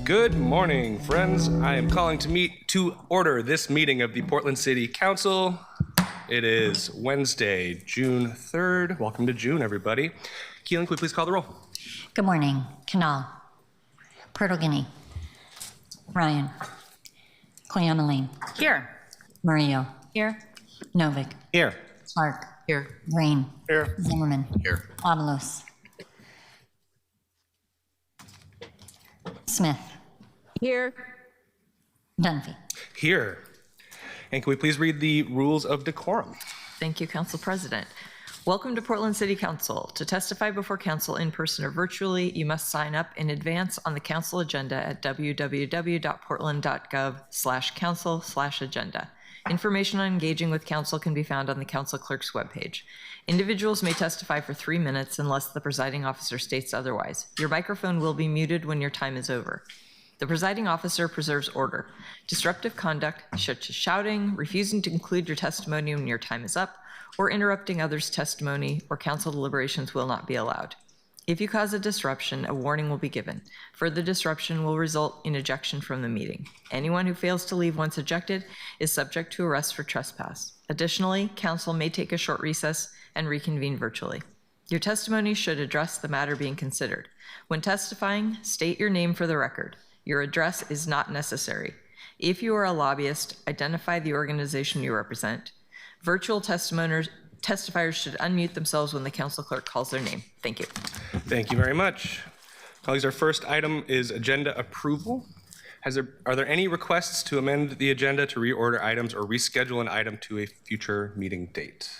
Good morning, friends. I am calling to order this meeting of the Portland City Council. It is Wednesday, June 3rd. Welcome to June, everybody. Keelan, could we please call the roll? Good morning. Kanal. Pertogini. Ryan. Cleomeline. Here. Murillo. Here. Novick. Here. Clark. Here. Green. Here. Zimmerman. Here. Avalos. Smith. Here. Dunphy. Here. And can we please read the rules of decorum? Thank you, Council President. Welcome to Portland City Council. To testify before council in person or virtually, you must sign up in advance on the council agenda at www.portland.gov/council/agenda. Information on engaging with council can be found on the council clerk's webpage. Individuals may testify for 3 minutes unless the presiding officer states otherwise. Your microphone will be muted when your time is over. The presiding officer preserves order. Disruptive conduct, such as shouting, refusing to conclude your testimony when your time is up, or interrupting others' testimony or council deliberations will not be allowed. If you cause a disruption, a warning will be given. Further disruption will result in ejection from the meeting. Anyone who fails to leave once ejected is subject to arrest for trespass. Additionally, council may take a short recess and reconvene virtually. Your testimony should address the matter being considered. When testifying, state your name for the record. Your address is not necessary. If you are a lobbyist, identify the organization you represent. Virtual testifiers should unmute themselves when the council clerk calls their name. Thank you. Thank you very much. Colleagues, our first item is agenda approval. Are there any requests to amend the agenda to reorder items or reschedule an item to a future meeting date?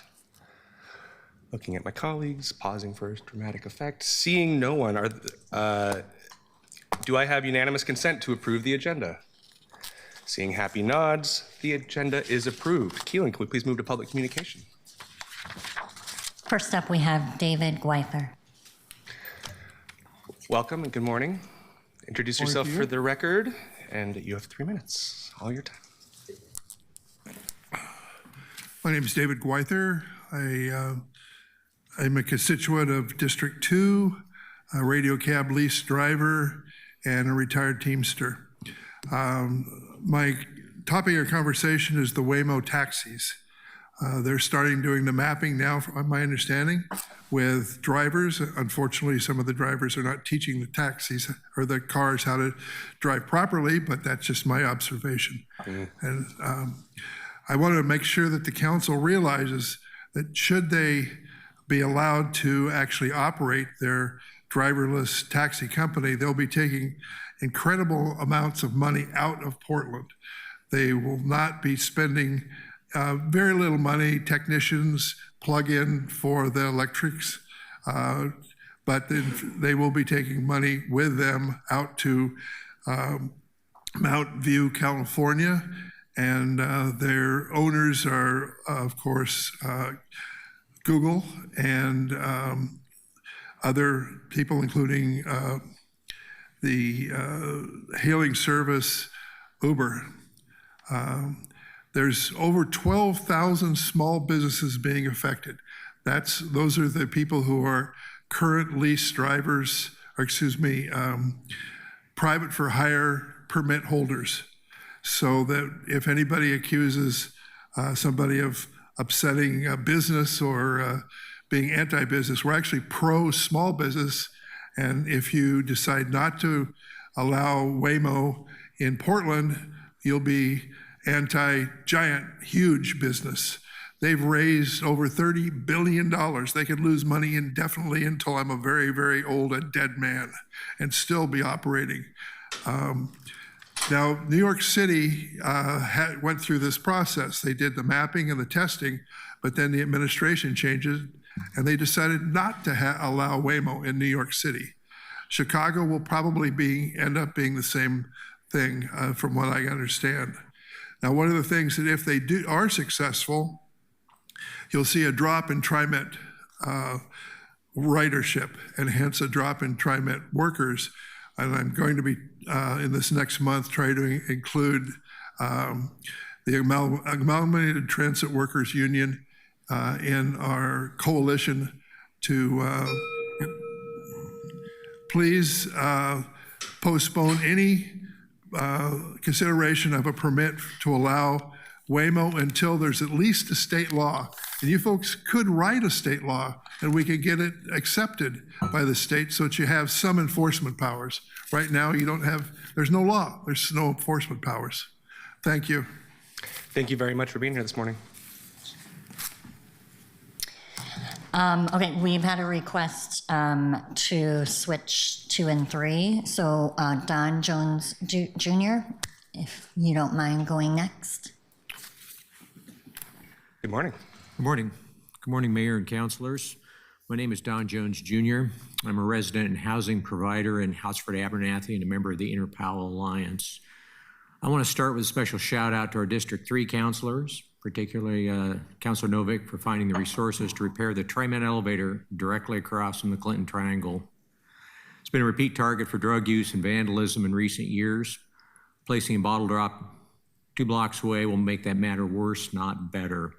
Looking at my colleagues, pausing for dramatic effect. Seeing no one, do I have unanimous consent to approve the agenda? Seeing happy nods, the agenda is approved. Keelan, can we please move to public communication? First up, we have David Gweither. Welcome and good morning. Introduce yourself for the record, and you have 3 minutes, all your time. My name is David Gweither. I'm a constituent of District 2, a radio cab lease driver, and a retired Teamster. My topic of conversation is the Waymo taxis. They're starting doing the mapping now, from my understanding, with drivers. Unfortunately, some of the drivers are not teaching the taxis or the cars how to drive properly, but that's just my observation. And I want to make sure that the council realizes that should they be allowed to actually operate their driverless taxi company, they'll be taking incredible amounts of money out of Portland. They will not be spending very little money. Technicians plug in for the electrics, but then they will be taking money with them out to Mount View, California, and their owners are, of course, Google and other people, including the hailing service Uber. There's over 12,000 small businesses being affected. Those are the people who are current lease drivers, or excuse me, private for hire permit holders. So that if anybody accuses somebody of upsetting a business or being anti-business, we're actually pro-small business. And if you decide not to allow Waymo in Portland, you'll be anti-giant, huge business. They've raised over $30 billion. They could lose money indefinitely until I'm a very, very old and dead man and still be operating. Now, New York City went through this process. They did the mapping and the testing, but then the administration changes and they decided not to allow Waymo in New York City. Chicago will probably end up being the same thing from what I understand. Now, one of the things that if they are successful, you'll see a drop in TriMet ridership and hence a drop in TriMet workers. And I'm going to be, in this next month, try to include the Amalgamated Transit Workers Union in our coalition to please postpone any consideration of a permit to allow Waymo until there's at least a state law. And you folks could write a state law and we could get it accepted by the state so that you have some enforcement powers. Right now, there's no law, there's no enforcement powers. Thank you. Thank you very much for being here this morning. Okay, we've had a request to switch 2 and 3. So Don Jones Jr., if you don't mind going next. Good morning. Good morning. Good morning, Mayor and councilors. My name is Don Jones Jr. I'm a resident and housing provider in Houseford, Abernathy, and a member of the Interpal Alliance. I want to start with a special shout out to our District 3 councilors, particularly Councilor Novick, for finding the resources to repair the TriMet elevator directly across from the Clinton Triangle. It's been a repeat target for drug use and vandalism in recent years. Placing a bottle drop 2 blocks away will make that matter worse, not better.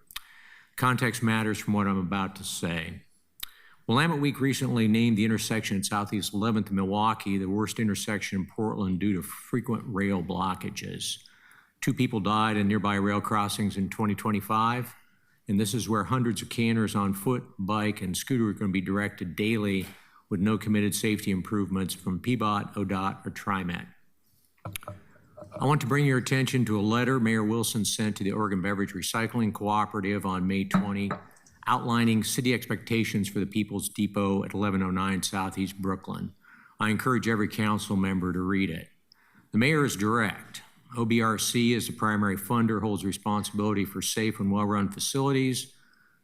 Context matters from what I'm about to say. Willamette Week recently named the intersection at Southeast 11th in Milwaukee the worst intersection in Portland due to frequent rail blockages. 2 people died in nearby rail crossings in 2025, and this is where hundreds of canners on foot, bike, and scooter are going to be directed daily with no committed safety improvements from PBOT, ODOT, or TriMet. I want to bring your attention to a letter Mayor Wilson sent to the Oregon Beverage Recycling Cooperative on May 20, outlining city expectations for the People's Depot at 1109 Southeast Brooklyn. I encourage every council member to read it. The mayor is direct. OBRC, as the primary funder, holds responsibility for safe and well-run facilities.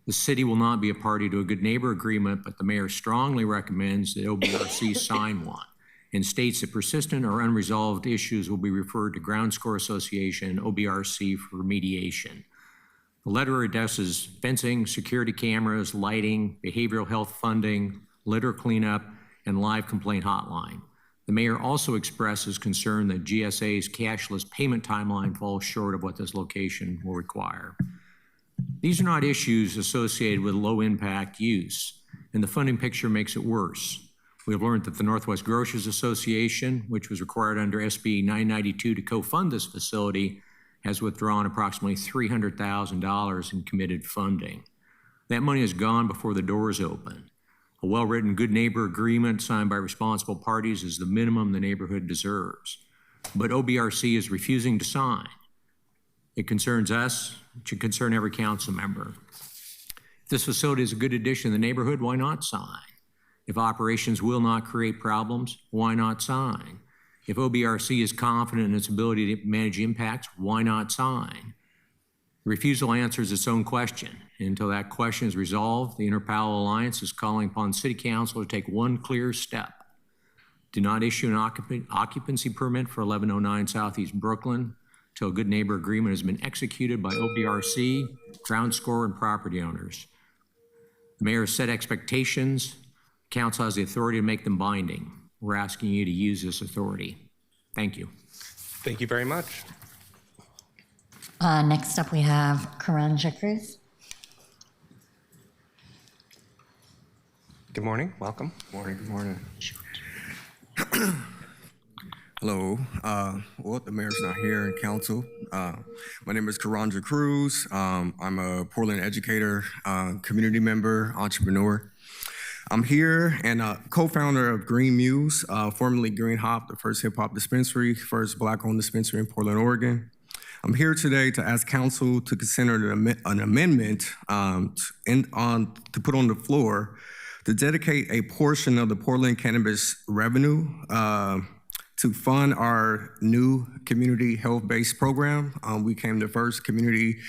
The city will not be a party to a good neighbor agreement, but the mayor strongly recommends that OBRC sign one and states that persistent or unresolved issues will be referred to Ground Score Association, OBRC, for remediation. The letter addresses fencing, security cameras, lighting, behavioral health funding, litter cleanup, and live complaint hotline. The mayor also expresses concern that GSA's cashless payment timeline falls short of what this location will require. These are not issues associated with low impact use, and the funding picture makes it worse. We have learned that the Northwest Grocers Association, which was required under SB 992 to co-fund this facility, has withdrawn approximately $300,000 in committed funding. That money is gone before the doors open. A well-written good neighbor agreement signed by responsible parties is the minimum the neighborhood deserves. But OBRC is refusing to sign. It concerns us. It should concern every council member. If this facility is a good addition to the neighborhood, why not sign? If operations will not create problems, why not sign? If OBRC is confident in its ability to manage impacts, why not sign? Refusal answers its own question. Until that question is resolved, the Interpalo Alliance is calling upon City Council to take one clear step. Do not issue an occupancy permit for 1109 Southeast Brooklyn till a good neighbor agreement has been executed by OBRC, ground score, and property owners. The mayor has set expectations. Council has the authority to make them binding. We're asking you to use this authority. Thank you. Thank you very much. Next up, we have Karanja Cruz. Good morning, welcome. Morning, good morning. Hello, well, the mayor's not here and council. My name is Karanja Cruz. I'm a Portland educator, community member, entrepreneur. I'm here and co-founder of Green Muse, formerly Green Hop, the first hip hop dispensary, first Black-owned dispensary in Portland, Oregon. I'm here today to ask council to consider an amendment to put on the floor to dedicate a portion of the Portland cannabis revenue to fund our new community health-based program. We became the first community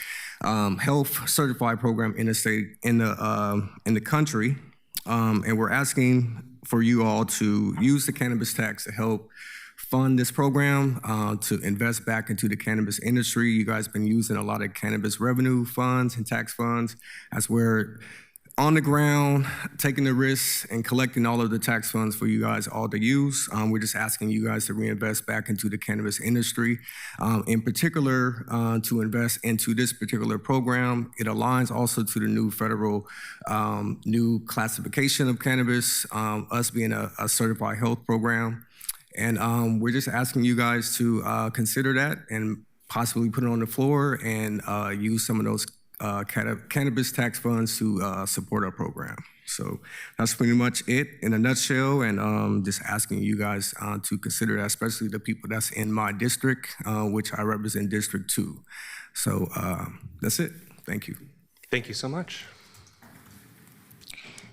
health certified program in the state, in the country. And we're asking for you all to use the cannabis tax to help fund this program, to invest back into the cannabis industry. You guys have been using a lot of cannabis revenue funds and tax funds as we're on the ground, taking the risks and collecting all of the tax funds for you guys all to use. We're just asking you guys to reinvest back into the cannabis industry, in particular to invest into this particular program. It aligns also to the new federal new classification of cannabis, us being a certified health program. And we're just asking you guys to consider that and possibly put it on the floor and use some of those cannabis tax funds to support our program. So that's pretty much it in a nutshell, and just asking you guys to consider that, especially the people that's in my district, which I represent District 2. So that's it. Thank you. Thank you so much.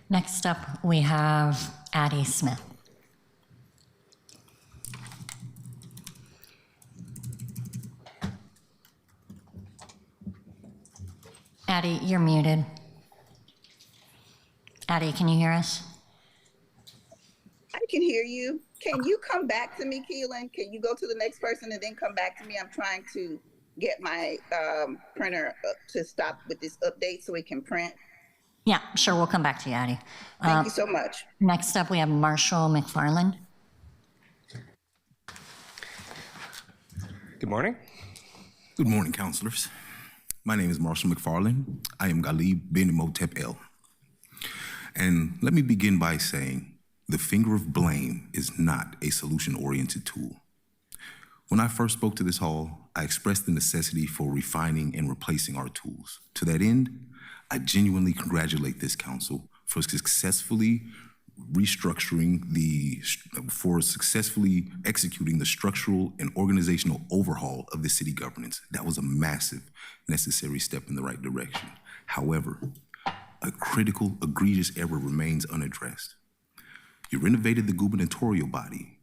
Next up, we have Addie Smith. Addie, you're muted. Addie, can you hear us? I can hear you. Can you come back to me, Keelan? Can you go to the next person and then come back to me? I'm trying to get my printer to stop with this update so it can print. Yeah, sure, we'll come back to you, Addie. Thank you so much. Next up, we have Marshall McFarland. Good morning. Good morning, councilors. My name is Marshall McFarland. I am Galib bin Motep El. And let me begin by saying the finger of blame is not a solution-oriented tool. When I first spoke to this hall, I expressed the necessity for refining and replacing our tools. To that end, I genuinely congratulate this council for successfully successfully executing the structural and organizational overhaul of the city governance. That was a massive, necessary step in the right direction. However, a critical, egregious error remains unaddressed. You renovated the gubernatorial body,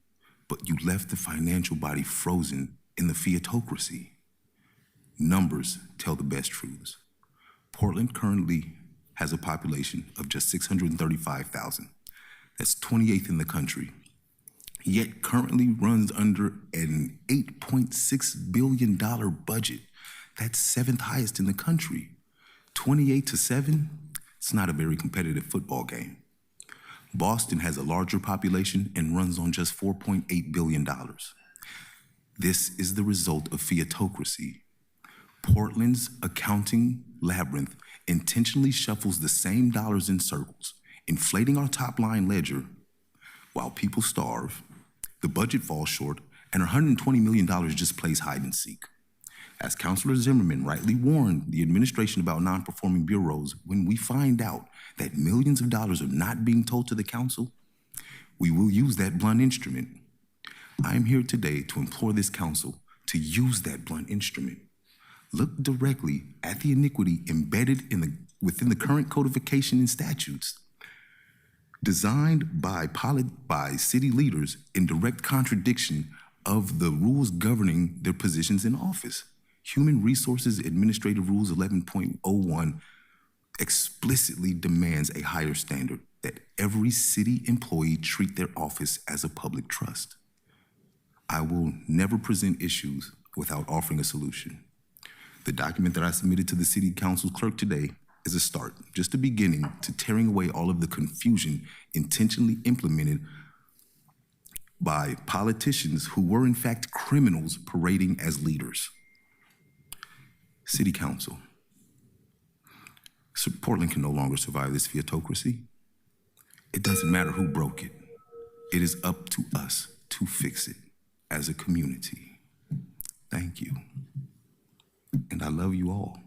but you left the financial body frozen in the fiatocracy. Numbers tell the best truths. Portland currently has a population of just 635,000. That's 28th in the country, yet currently runs under an $8.6 billion budget. That's 7th highest in the country. 28-7, it's not a very competitive football game. Boston has a larger population and runs on just $4.8 billion. This is the result of fiatocracy. Portland's accounting labyrinth intentionally shuffles the same dollars in circles, inflating our top-line ledger while people starve, the budget falls short, and $120 million just plays hide-and-seek. As Councilor Zimmerman rightly warned the administration about non-performing bureaus, when we find out that millions of dollars are not being told to the council, we will use that blunt instrument. I am here today to implore this council to use that blunt instrument. Look directly at the iniquity embedded within the current codification and statutes, designed by city leaders in direct contradiction of the rules governing their positions in office. Human Resources Administrative Rules 11.01 explicitly demands a higher standard that every city employee treat their office as a public trust. I will never present issues without offering a solution. The document that I submitted to the City Council clerk today is a start, just a beginning to tearing away all of the confusion intentionally implemented by politicians who were in fact criminals parading as leaders. City Council. Portland can no longer survive this theocracy. It doesn't matter who broke it. It is up to us to fix it as a community. Thank you. And I love you all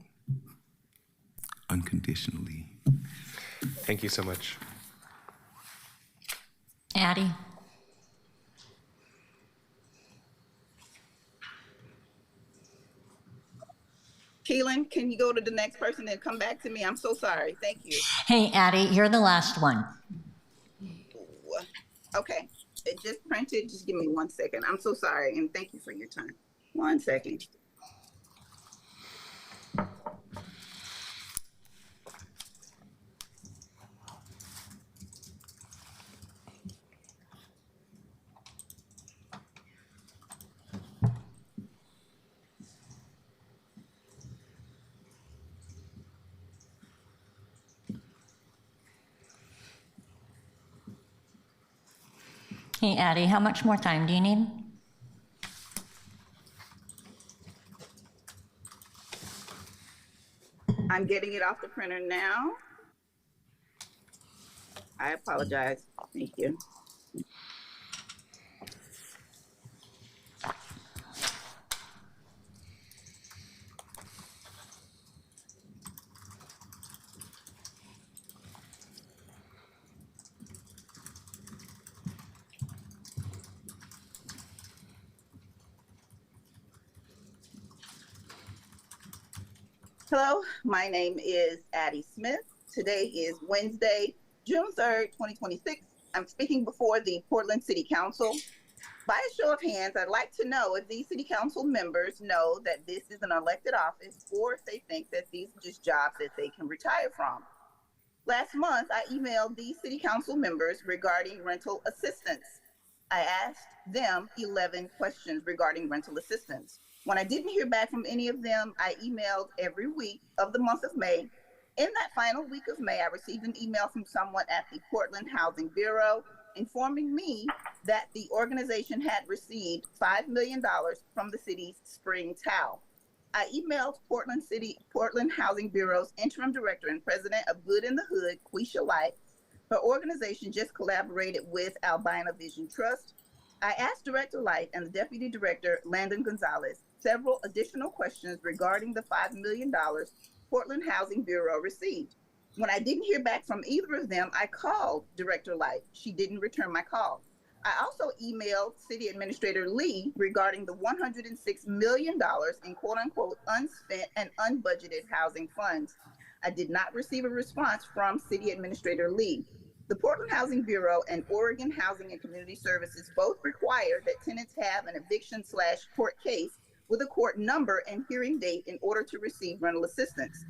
unconditionally. Thank you so much. Addie? Keelan, can you go to the next person and come back to me? I'm so sorry. Thank you. Hey, Addie, you're the last one. Okay, it just printed. Just give me 1 second. I'm so sorry, and thank you for your time. 1 second. Hey, Addie, how much more time do you need? I'm getting it off the printer now. I apologize. Thank you. Hello, my name is Addie Smith. Today is Wednesday, June 3rd, 2026. I'm speaking before the Portland City Council. By a show of hands, I'd like to know if these City Council members know that this is an elected office or if they think that these are just jobs that they can retire from. Last month, I emailed these City Council members regarding rental assistance. I asked them 11 questions regarding rental assistance. When I didn't hear back from any of them, I emailed every week of the month of May. In that final week of May, I received an email from someone at the Portland Housing Bureau informing me that the organization had received $5 million from the city's spring TOW. I emailed Portland Housing Bureau's interim director and president of Good in the Hood, Quisha Light. Her organization just collaborated with Albina Vision Trust. I asked Director Light and the Deputy Director, Landon Gonzalez, several additional questions regarding the $5 million Portland Housing Bureau received. When I didn't hear back from either of them, I called Director Light. She didn't return my call. I also emailed City Administrator Lee regarding the $106 million in quote-unquote unspent and unbudgeted housing funds. I did not receive a response from City Administrator Lee. The Portland Housing Bureau and Oregon Housing and Community Services both require that tenants have an eviction/court case with a court number and hearing date in order to receive rental assistance.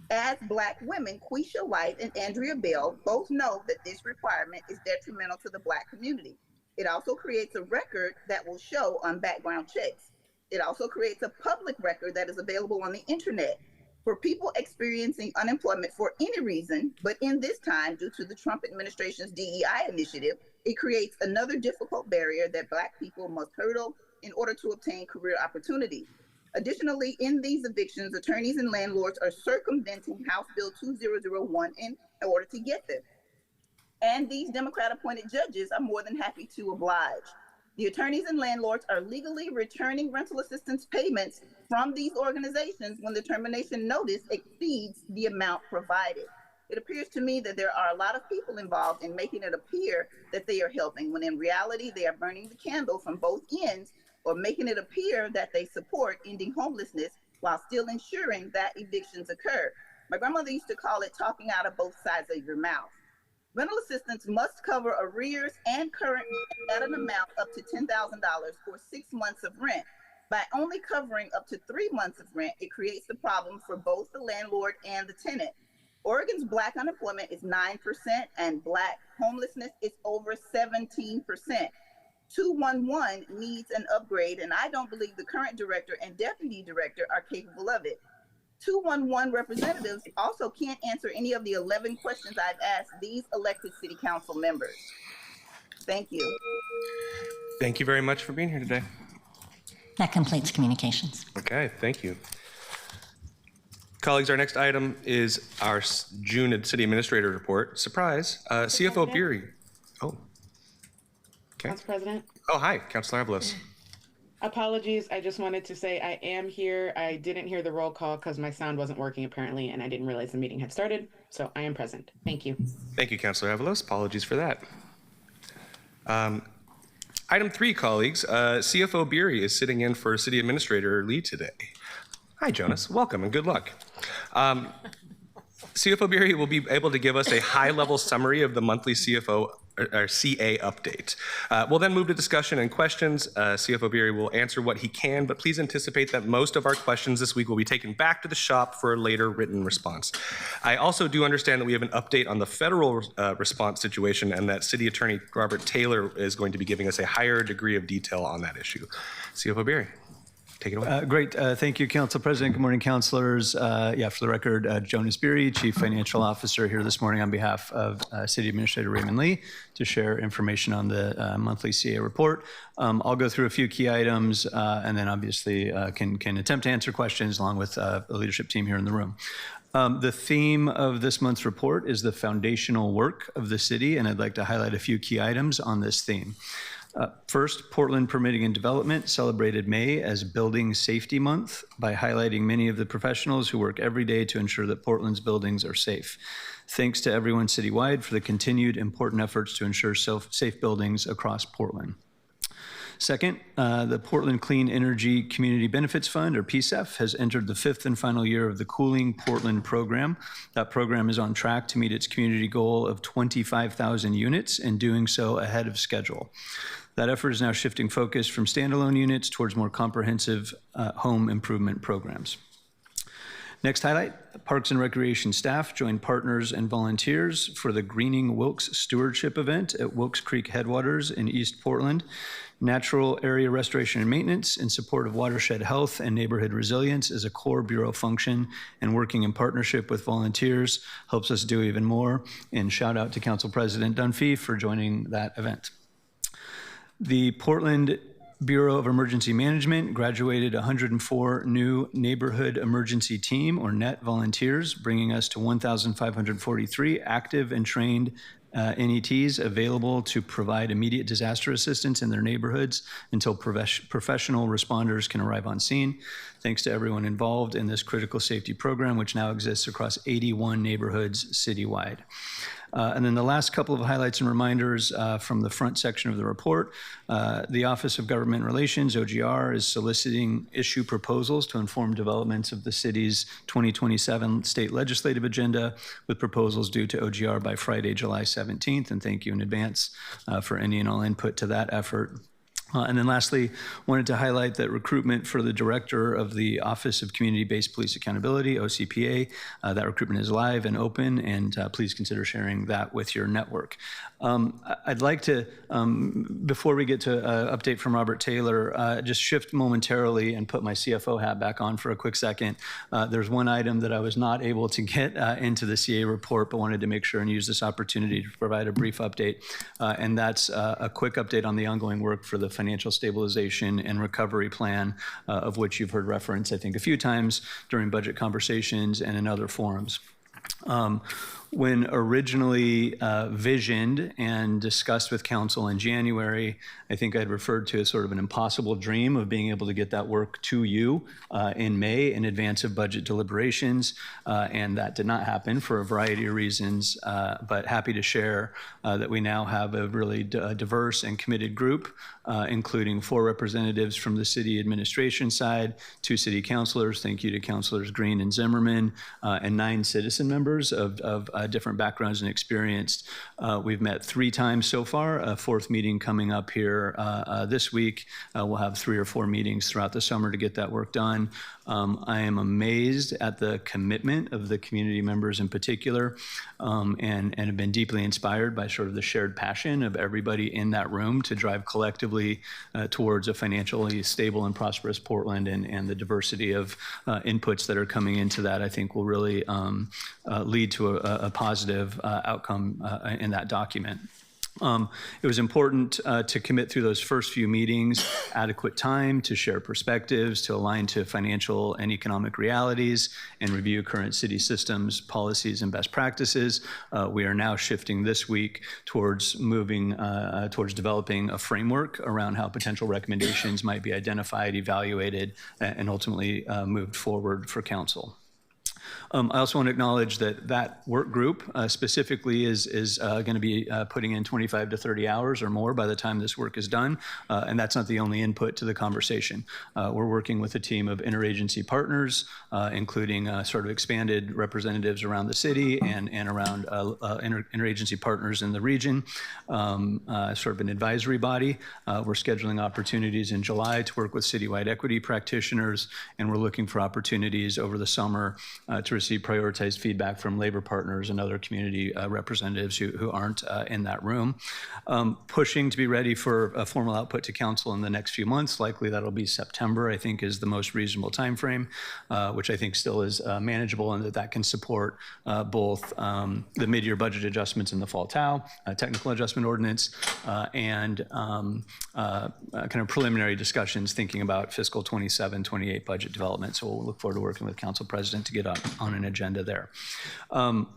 As Black women, Quisha Light and Andrea Bell both know that this requirement is detrimental to the Black community. It also creates a record that will show on background checks. It also creates a public record that is available on the internet. For people experiencing unemployment for any reason, but in this time, due to the Trump administration's DEI initiative, it creates another difficult barrier that Black people must hurdle in order to obtain career opportunities. Additionally, in these evictions, attorneys and landlords are circumventing House Bill 2001 in order to get them. And these Democrat-appointed judges are more than happy to oblige. The attorneys and landlords are legally returning rental assistance payments from these organizations when the termination notice exceeds the amount provided. It appears to me that there are a lot of people involved in making it appear that they are helping, when in reality they are burning the candle from both ends, or making it appear that they support ending homelessness while still ensuring that evictions occur. My grandmother used to call it talking out of both sides of your mouth. Rental assistance must cover arrears and current rent at an amount up to $10,000 for 6 months of rent. By only covering up to 3 months of rent, it creates the problem for both the landlord and the tenant. Oregon's Black unemployment is 9% and Black homelessness is over 17%. 211 needs an upgrade, and I don't believe the current director and deputy director are capable of it. 211 representatives also can't answer any of the 11 questions I've asked these elected city council members. Thank you. Thank you very much for being here today. That completes communications. Okay, thank you. Colleagues, our next item is our June City Administrator Report. Surprise, CFO Beery. Oh, okay. Council President. Oh, hi, Councilor Avalos. Apologies, I just wanted to say I am here. I didn't hear the roll call because my sound wasn't working apparently, and I didn't realize the meeting had started, so I am present. Thank you. Thank you, Councilor Avalos. Apologies for that. Item 3, colleagues, CFO Beery is sitting in for City Administrator Lee today. Hi, Jonas. Welcome and good luck. CFO Beery will be able to give us a high-level summary of the monthly CFO or CA update. We'll then move to discussion and questions. CFO Beery will answer what he can, but please anticipate that most of our questions this week will be taken back to the shop for a later written response. I also do understand that we have an update on the federal response situation and that City Attorney Robert Taylor is going to be giving us a higher degree of detail on that issue. CFO Beery. Take it away. Great. Thank you, Council President. Good morning, councilors. For the record, Jonas Beery, Chief Financial Officer, here this morning on behalf of City Administrator Raymond Lee to share information on the monthly CA report. I'll go through a few key items and then obviously can attempt to answer questions along with the leadership team here in the room. The theme of this month's report is the foundational work of the city, and I'd like to highlight a few key items on this theme. First, Portland Permitting and Development celebrated May as Building Safety Month by highlighting many of the professionals who work every day to ensure that Portland's buildings are safe. Thanks to everyone citywide for the continued important efforts to ensure safe buildings across Portland. Second, the Portland Clean Energy Community Benefits Fund, or PCEF, has entered the 5th and final year of the Cooling Portland program. That program is on track to meet its community goal of 25,000 units and doing so ahead of schedule. That effort is now shifting focus from standalone units towards more comprehensive home improvement programs. Next highlight, Parks and Recreation staff joined partners and volunteers for the Greening Wilkes Stewardship event at Wilkes Creek Headwaters in East Portland. Natural area restoration and maintenance in support of watershed health and neighborhood resilience is a core Bureau function, and working in partnership with volunteers helps us do even more. And shout out to Council President Dunphy for joining that event. The Portland Bureau of Emergency Management graduated 104 new Neighborhood Emergency Team, or NET volunteers, bringing us to 1,543 active and trained NETs available to provide immediate disaster assistance in their neighborhoods until professional responders can arrive on scene. Thanks to everyone involved in this critical safety program, which now exists across 81 neighborhoods citywide. And then the last couple of highlights and reminders from the front section of the report. The Office of Government Relations, OGR, is soliciting issue proposals to inform developments of the city's 2027 state legislative agenda, with proposals due to OGR by Friday, July 17th. And thank you in advance for any and all input to that effort. And then lastly, wanted to highlight that recruitment for the director of the Office of Community-Based Police Accountability, OCPA, that recruitment is live and open, and please consider sharing that with your network. I'd like to, before we get to update from Robert Taylor, just shift momentarily and put my CFO hat back on for a quick second. There's one item that I was not able to get into the CA report, but wanted to make sure and use this opportunity to provide a brief update, and that's a quick update on the ongoing work for the Financial Stabilization and Recovery Plan, of which you've heard reference, I think, a few times during budget conversations and in other forums. When originally visioned and discussed with council in January, I think I'd referred to as sort of an impossible dream of being able to get that work to you in May in advance of budget deliberations, and that did not happen for a variety of reasons, but happy to share that we now have a really diverse and committed group, including 4 representatives from the city administration side, 2 city councilors, thank you to Councilors Green and Zimmerman, and 9 citizen members members of different backgrounds and experience. We've met 3 times so far, a 4th meeting coming up here this week. We'll have 3 or 4 meetings throughout the summer to get that work done. I am amazed at the commitment of the community members in particular, and have been deeply inspired by sort of the shared passion of everybody in that room to drive collectively towards a financially stable and prosperous Portland, and the diversity of inputs that are coming into that, I think will really lead to a positive outcome in that document. It was important to commit through those first few meetings, adequate time to share perspectives, to align to financial and economic realities, and review current city systems, policies, and best practices. We are now shifting this week towards moving towards developing a framework around how potential recommendations might be identified, evaluated, and ultimately moved forward for council. I also want to acknowledge that work group specifically is going to be putting in 25 to 30 hours or more by the time this work is done, and that's not the only input to the conversation. We're working with a team of interagency partners, including sort of expanded representatives around the city and around interagency partners in the region, sort of an advisory body. We're scheduling opportunities in July to work with citywide equity practitioners, and we're looking for opportunities over the summer to receive prioritized feedback from labor partners and other community representatives who aren't in that room. Pushing to be ready for a formal output to council in the next few months. Likely that'll be September, I think, is the most reasonable timeframe, which I think still is manageable, and that can support both the mid-year budget adjustments in the fall TAO, technical adjustment ordinance, and kind of preliminary discussions thinking about fiscal 27, 28 budget development. So we'll look forward to working with Council President to get on an agenda there.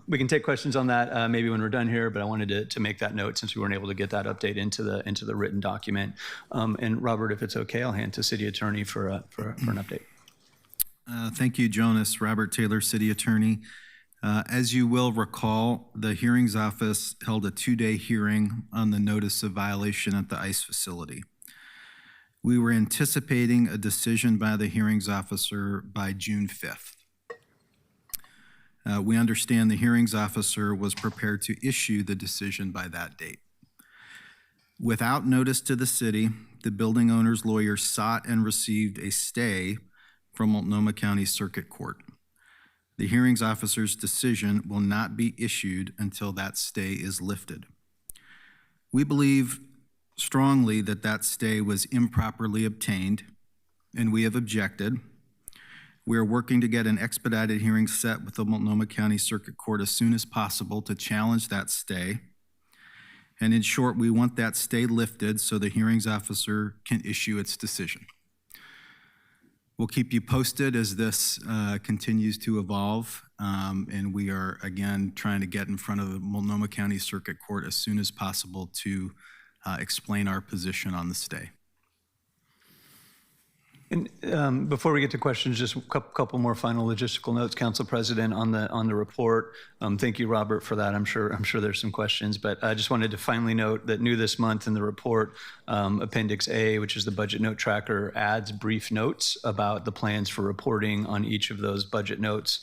We can take questions on that maybe when we're done here, but I wanted to make that note since we weren't able to get that update into the written document. And Robert, if it's okay, I'll hand to City Attorney for an update. Thank you, Jonas. Robert Taylor, City Attorney. As you will recall, the hearings office held a 2-day hearing on the notice of violation at the ICE facility. We were anticipating a decision by the hearings officer by June 5th. We understand the hearings officer was prepared to issue the decision by that date. Without notice to the city, the building owner's lawyer sought and received a stay from Multnomah County Circuit Court. The hearings officer's decision will not be issued until that stay is lifted. We believe strongly that that stay was improperly obtained, and we have objected. We are working to get an expedited hearing set with the Multnomah County Circuit Court as soon as possible to challenge that stay. And in short, we want that stay lifted so the hearings officer can issue its decision. We'll keep you posted as this continues to evolve, and we are, again, trying to get in front of the Multnomah County Circuit Court as soon as possible to explain our position on the stay. And before we get to questions, just a couple more final logistical notes, Council President, on the report. Thank you, Robert, for that. I'm sure there's some questions, but I just wanted to finally note that new this month in the report, Appendix A, which is the budget note tracker, adds brief notes about the plans for reporting on each of those budget notes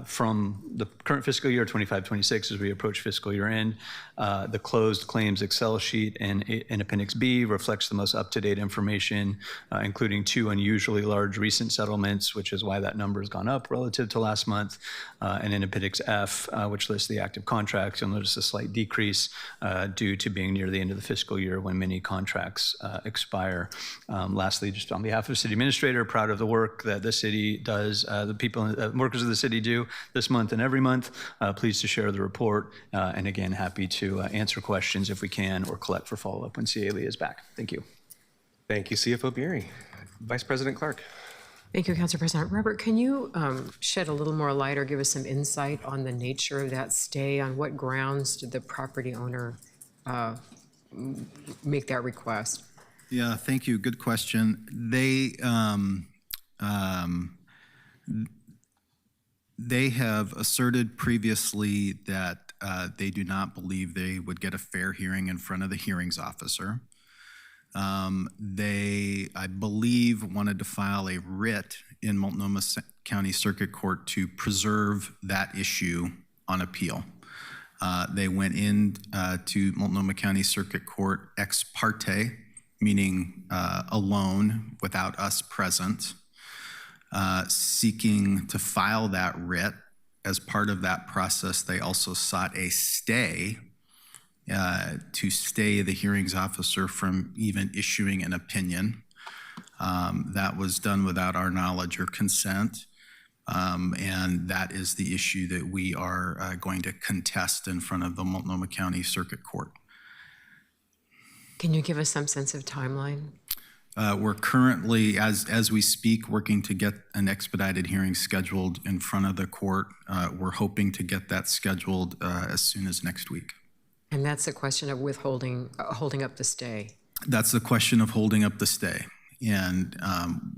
from the current fiscal year, 25-26, as we approach fiscal year end. The closed claims Excel sheet in Appendix B reflects the most up-to-date information, including 2 unusually large recent settlements, which is why that number has gone up relative to last month. And in Appendix F, which lists the active contracts, you'll notice a slight decrease due to being near the end of the fiscal year when many contracts expire. Lastly, just on behalf of the City Administrator, proud of the work that the city does, the people, workers of the city do this month and every month. Pleased to share the report, and again, happy to answer questions if we can or collect for follow-up when CA Lee is back. Thank you. Thank you, CFO Beery. Vice President Clark. Thank you, Council President. Robert, can you shed a little more light or give us some insight on the nature of that stay? On what grounds did the property owner make that request? Yeah, thank you. Good question. They have asserted previously that they do not believe they would get a fair hearing in front of the hearings officer. They, I believe, wanted to file a writ in Multnomah County Circuit Court to preserve that issue on appeal. They went in to Multnomah County Circuit Court ex parte, meaning alone, without us present, seeking to file that writ. As part of that process, they also sought a stay to stay the hearings officer from even issuing an opinion. That was done without our knowledge or consent. And that is the issue that we are going to contest in front of the Multnomah County Circuit Court. Can you give us some sense of timeline? We're currently, as we speak, working to get an expedited hearing scheduled in front of the court. We're hoping to get that scheduled as soon as next week. And that's a question of holding up the stay. That's the question of holding up the stay. And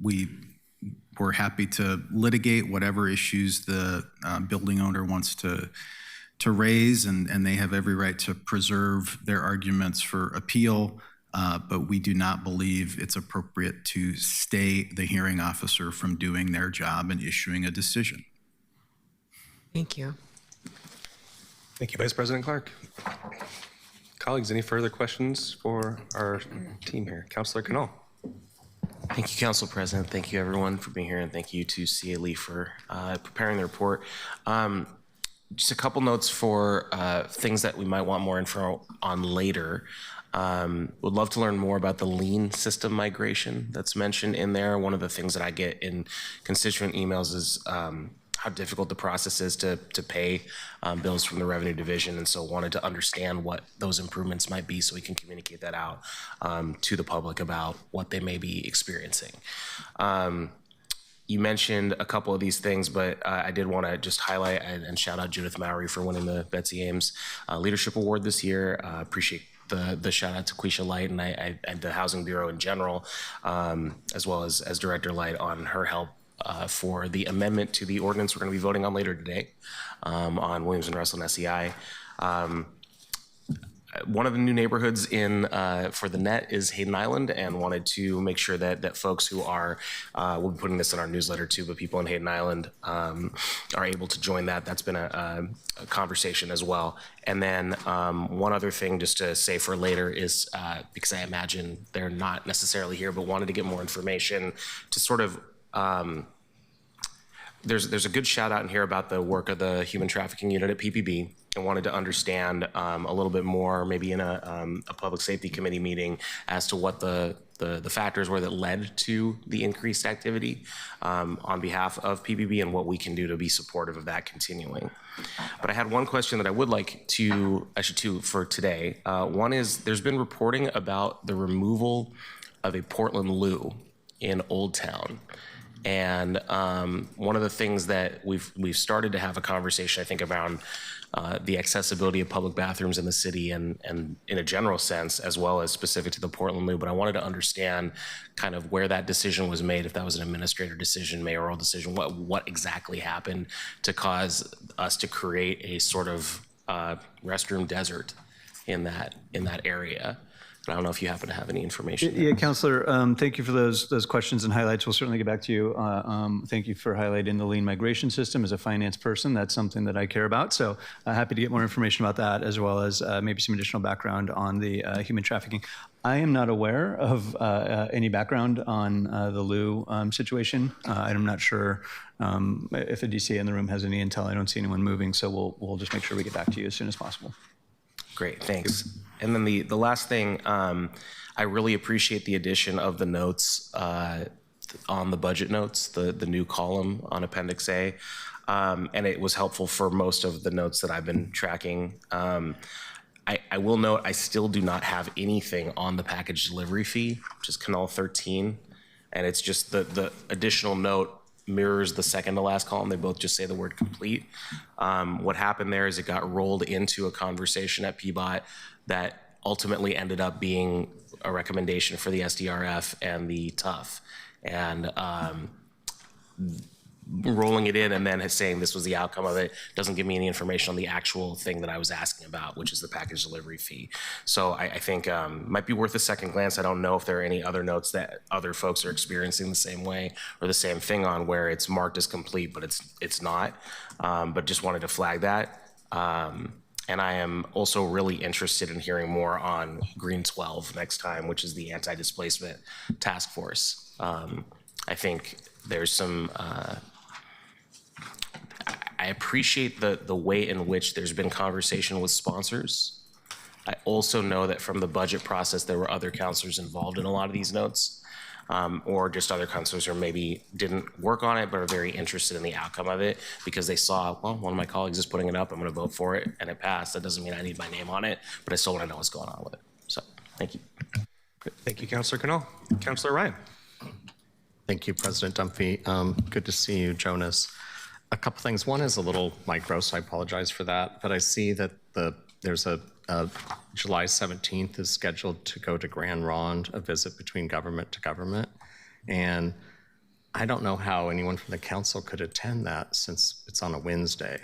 we're happy to litigate whatever issues the building owner wants to raise, and they have every right to preserve their arguments for appeal. But we do not believe it's appropriate to stay the hearing officer from doing their job and issuing a decision. Thank you. Thank you, Vice President Clark. Colleagues, any further questions for our team here? Councilor Canal. Thank you, Council President. Thank you, everyone, for being here, and thank you to CA Lee for preparing the report. Just a couple notes for things that we might want more info on later. Would love to learn more about the lien system migration that's mentioned in there. One of the things that I get in constituent emails is how difficult the process is to pay bills from the Revenue Division, and so wanted to understand what those improvements might be so we can communicate that out to the public about what they may be experiencing. You mentioned a couple of these things, but I did want to just highlight and shout out Judith Mowry for winning the Betsy Ames Leadership Award this year. Appreciate the shout out to Quisha Light and the Housing Bureau in general, as well as Director Light on her help for the amendment to the ordinance we're going to be voting on later today on Williams and Russell and SEI. One of the new neighborhoods for the net is Hayden Island, and wanted to make sure that folks who are, we'll be putting this in our newsletter too, but people in Hayden Island are able to join that. That's been a conversation as well. And then one other thing just to say for later is, because I imagine they're not necessarily here, but wanted to get more information to sort of, there's a good shout out in here about the work of the Human Trafficking Unit at PPB, and wanted to understand a little bit more, maybe in a Public Safety Committee meeting, as to what the factors were that led to the increased activity on behalf of PPB, and what we can do to be supportive of that continuing. But I had one question that I would like to, actually two for today. One is, there's been reporting about the removal of a Portland Loo in Old Town. And one of the things that we've started to have a conversation, I think, around the accessibility of public bathrooms in the city and in a general sense, as well as specific to the Portland Loo. But I wanted to understand kind of where that decision was made, if that was an administrator decision, mayoral decision, what exactly happened to cause us to create a sort of restroom desert in that area. I don't know if you happen to have any information. Yeah, Councilor, thank you for those questions and highlights. We'll certainly get back to you. Thank you for highlighting the lien migration system. As a finance person, that's something that I care about. So happy to get more information about that, as well as maybe some additional background on the human trafficking. I am not aware of any background on the Lou situation. I'm not sure if the DCA in the room has any intel. I don't see anyone moving, so we'll just make sure we get back to you as soon as possible. Great, thanks. And then the last thing, I really appreciate the addition of the notes on the budget notes, the new column on Appendix A, and it was helpful for most of the notes that I've been tracking. I will note I still do not have anything on the package delivery fee, which is Canal 13, and it's just the additional note mirrors the second to last column. They both just say the word complete. What happened there is it got rolled into a conversation at PBOT that ultimately ended up being a recommendation for the SDRF and the TUF. And rolling it in and then saying this was the outcome of it doesn't give me any information on the actual thing that I was asking about, which is the package delivery fee. So I think might be worth a second glance. I don't know if there are any other notes that other folks are experiencing the same way or the same thing on, where it's marked as complete, but it's not. But just wanted to flag that. And I am also really interested in hearing more on Green 12 next time, which is the anti-displacement task force. I think there's some, I appreciate the way in which there's been conversation with sponsors. I also know that from the budget process, there were other counselors involved in a lot of these notes, or just other counselors who maybe didn't work on it, but are very interested in the outcome of it because they saw, well, one of my colleagues is putting it up, I'm gonna vote for it, and it passed. That doesn't mean I need my name on it, but I still wanna know what's going on with it. So, thank you. Thank you, Councilor Canal. Councilor Ryan. Thank you, President Dunphy. Good to see you, Jonas. A couple things. One is a little micro, so I apologize for that, but I see that there's a July 17th is scheduled to go to Grand Ronde, a visit between government to government. And I don't know how anyone from the council could attend that since it's on a Wednesday.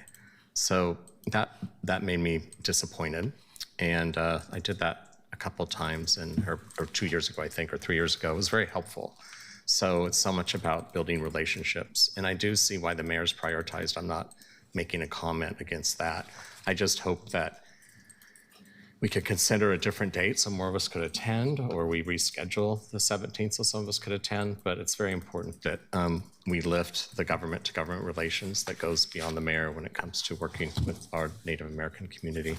So that made me disappointed. And I did that a couple of times, or 2 years ago, I think, or 3 years ago. It was very helpful. So it's so much about building relationships. And I do see why the mayor's prioritized. I'm not making a comment against that. I just hope that we could consider a different date so more of us could attend, or we reschedule the 17th so some of us could attend. But it's very important that we lift the government to government relations that goes beyond the mayor when it comes to working with our Native American community.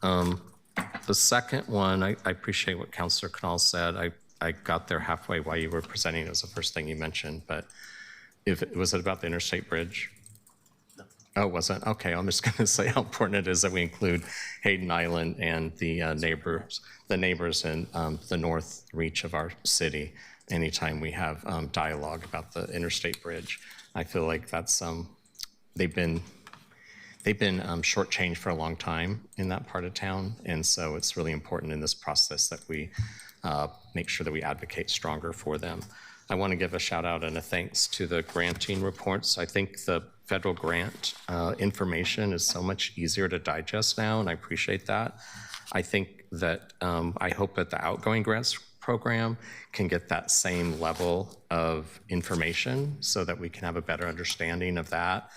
The second one, I appreciate what Councilor Canal said. I got there halfway while you were presenting. It was the first thing you mentioned, but was it about the interstate bridge? Oh, it wasn't? Okay, I'm just gonna say how important it is that we include Hayden Island and the neighbors in the north reach of our city anytime we have dialogue about the interstate bridge. I feel like that's, they've been shortchanged for a long time in that part of town, and so it's really important in this process that we make sure that we advocate stronger for them. I want to give a shout out and a thanks to the granting reports. I think the federal grant information is so much easier to digest now, and I appreciate that. I think that I hope that the outgoing grants program can get that same level of information so that we can have a better understanding of that.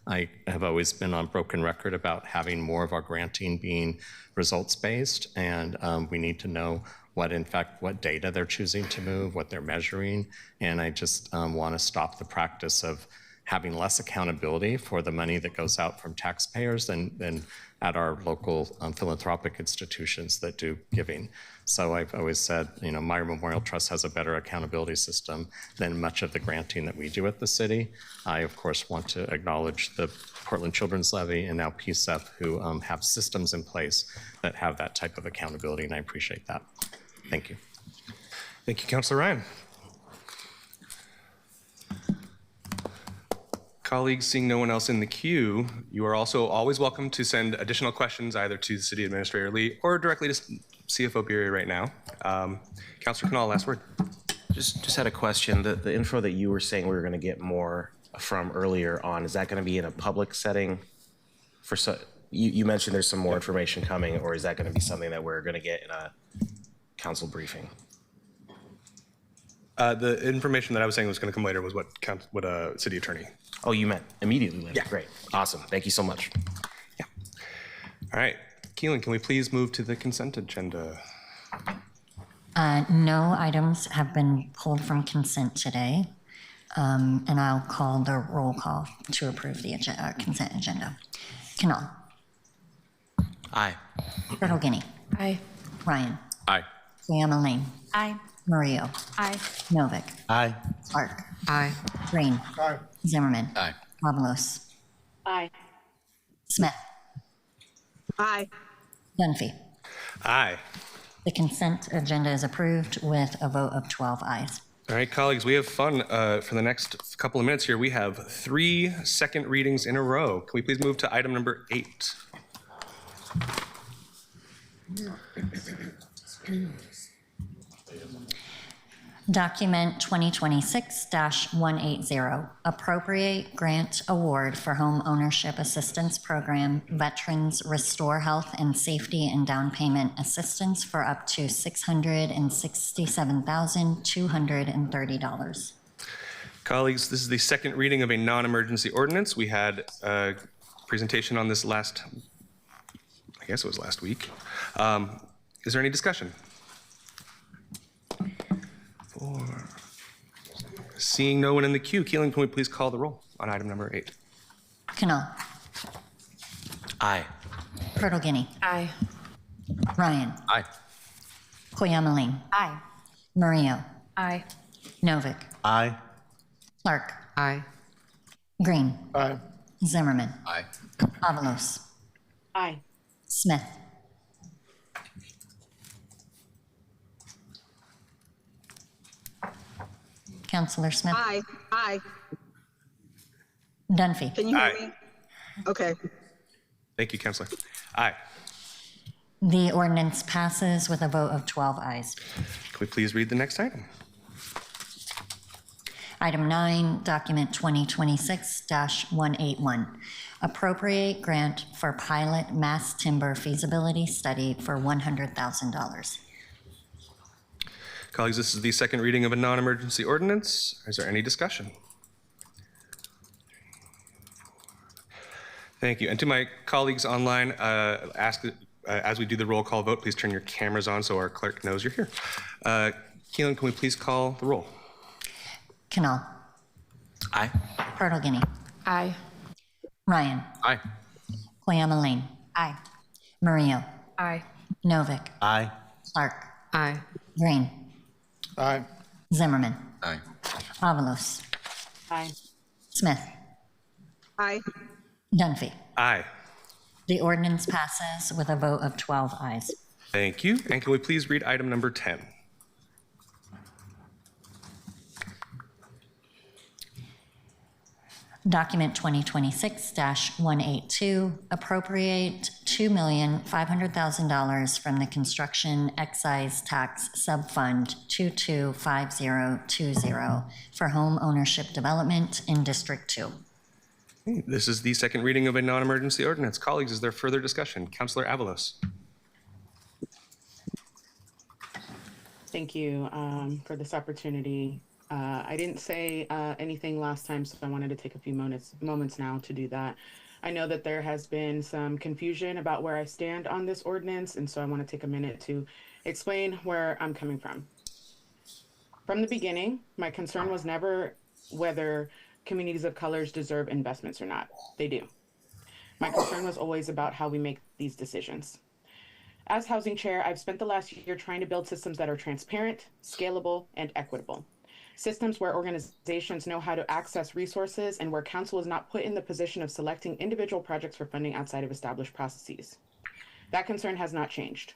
I have always been on broken record about having more of our granting being results-based, and we need to know what data they're choosing to move, what they're measuring, and I just want to stop the practice of having less accountability for the money that goes out from taxpayers than at our local philanthropic institutions that do giving. So I've always said, Meyer Memorial Trust has a better accountability system than much of the granting that we do at the city. I, of course, want to acknowledge the Portland Children's Levy and now PSEP, who have systems in place that have that type of accountability, and I appreciate that. Thank you. Thank you, Councilor Ryan. Colleagues, seeing no one else in the queue, you are also always welcome to send additional questions either to the City Administrator Lee or directly to CFO Beery right now. Councilor Canal, last word. Just had a question. The info that you were saying we were going to get more from earlier on, is that going to be in a public setting? You mentioned there's some more information coming, or is that going to be something that we're going to get in a council briefing? The information that I was saying was going to come later was what city attorney. Oh, you meant immediately later? Yeah. Great. Awesome. Thank you so much. Yeah. All right. Keelan, can we please move to the consent agenda? No items have been pulled from consent today, and I'll call the roll call to approve the consent agenda. Canal. Aye. Turtle Guinea. Aye. Ryan. Aye. Brianna Lane. Aye. Murillo. Aye. Novick. Aye. Clark. Aye. Green. Aye. Zimmerman. Aye. Pavlos. Aye. Smith. Aye. Dunphy. Aye. The consent agenda is approved with a vote of 12 ayes. All right, colleagues, we have fun for the next couple of minutes here. We have 3 second readings in a row. Can we please move to item number 8? Document 2026-180, appropriate grant award for home ownership assistance program, Veterans Restore Health and Safety and down payment assistance for up to $667,230. Colleagues, this is the second reading of a non-emergency ordinance. We had a presentation on this last guess it was last week. Is there any discussion? Seeing no one in the queue, Keelan, can we please call the roll on item number 8? Canal. Aye. Purtle-Guinea. Aye. Ryan. Aye. Koyamaline. Aye. Murillo. Aye. Novick. Aye. Clark. Aye. Green. Aye. Zimmerman. Aye. Avalos. Aye. Smith. Counselor Smith. Aye. Aye. Dunphy. Can you hear Aye. me? Okay. Thank you, Counselor. Aye. The ordinance passes with a vote of 12 ayes. Can we please read the next item? Item 9, document 2026-181. Appropriate grant for pilot mass timber feasibility study for $100,000. Colleagues, this is the second reading of a non-emergency ordinance. Is there any discussion? Thank you. And to my colleagues online, ask as we do the roll call vote, please turn your cameras on so our clerk knows you're here. Keelan, can we please call the roll? Canal. Aye. Purtle-Guinea. Aye. Ryan. Aye. Koyamaline. Aye. Murillo. Aye. Novick. Aye. Clark. Aye. Green. Aye. Zimmerman. Aye. Avalos. Aye. Smith. Aye. Dunphy. Aye. The ordinance passes with a vote of 12 ayes. Thank you. And can we please read item number 10? Document 2026-182, appropriate $2,500,000 from the Construction Excise Tax Subfund 225020 for home ownership development in District 2. This is the second reading of a non-emergency ordinance. Colleagues, is there further discussion? Counselor Avalos. Thank you for this opportunity. I didn't say anything last time, so I wanted to take a few moments now to do that. I know that there has been some confusion about where I stand on this ordinance, and so I want to take a minute to explain where I'm coming from. From the beginning, my concern was never whether communities of colors deserve investments or not. They do. My concern was always about how we make these decisions. As housing chair, I've spent the last year trying to build systems that are transparent, scalable, and equitable. Systems where organizations know how to access resources and where council is not put in the position of selecting individual projects for funding outside of established processes. That concern has not changed.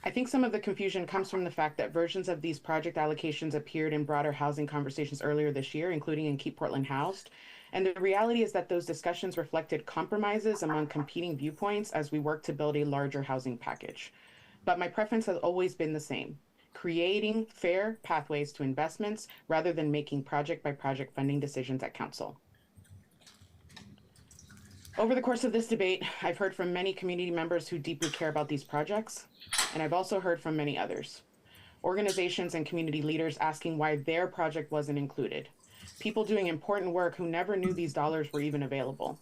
I think some of the confusion comes from the fact that versions of these project allocations appeared in broader housing conversations earlier this year, including in Keep Portland Housed. And the reality is that those discussions reflected compromises among competing viewpoints as we work to build a larger housing package. But my preference has always been the same: creating fair pathways to investments rather than making project-by-project funding decisions at council. Over the course of this debate, I've heard from many community members who deeply care about these projects, and I've also heard from many others. Organizations and community leaders asking why their project wasn't included. People doing important work who never knew these dollars were even available.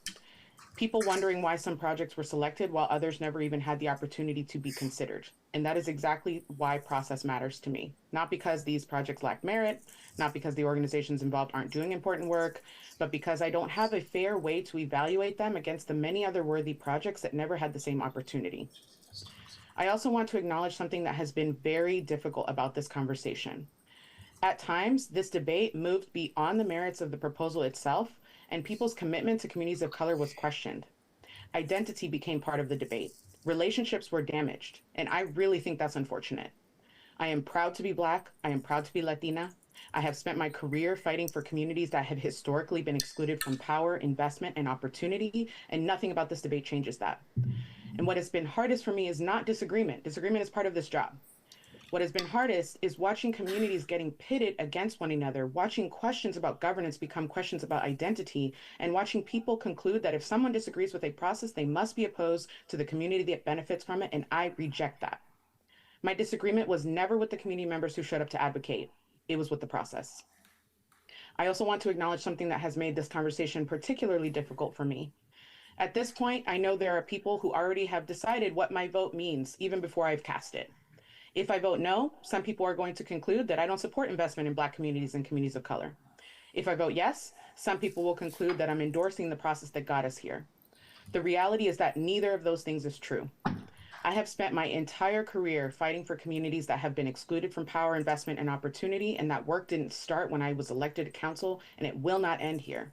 People wondering why some projects were selected while others never even had the opportunity to be considered. And that is exactly why process matters to me. Not because these projects lack merit, not because the organizations involved aren't doing important work, but because I don't have a fair way to evaluate them against the many other worthy projects that never had the same opportunity. I also want to acknowledge something that has been very difficult about this conversation. At times, this debate moved beyond the merits of the proposal itself, and people's commitment to communities of color was questioned. Identity became part of the debate. Relationships were damaged, and I really think that's unfortunate. I am proud to be Black. I am proud to be Latina. I have spent my career fighting for communities that have historically been excluded from power, investment, and opportunity, and nothing about this debate changes that. And what has been hardest for me is not disagreement. Disagreement is part of this job. What has been hardest is watching communities getting pitted against one another, watching questions about governance become questions about identity, and watching people conclude that if someone disagrees with a process, they must be opposed to the community that benefits from it, and I reject that. My disagreement was never with the community members who showed up to advocate. It was with the process. I also want to acknowledge something that has made this conversation particularly difficult for me. At this point, I know there are people who already have decided what my vote means, even before I've cast it. If I vote no, some people are going to conclude that I don't support investment in Black communities and communities of color. If I vote yes, some people will conclude that I'm endorsing the process that got us here. The reality is that neither of those things is true. I have spent my entire career fighting for communities that have been excluded from power, investment, and opportunity, and that work didn't start when I was elected to council, and it will not end here.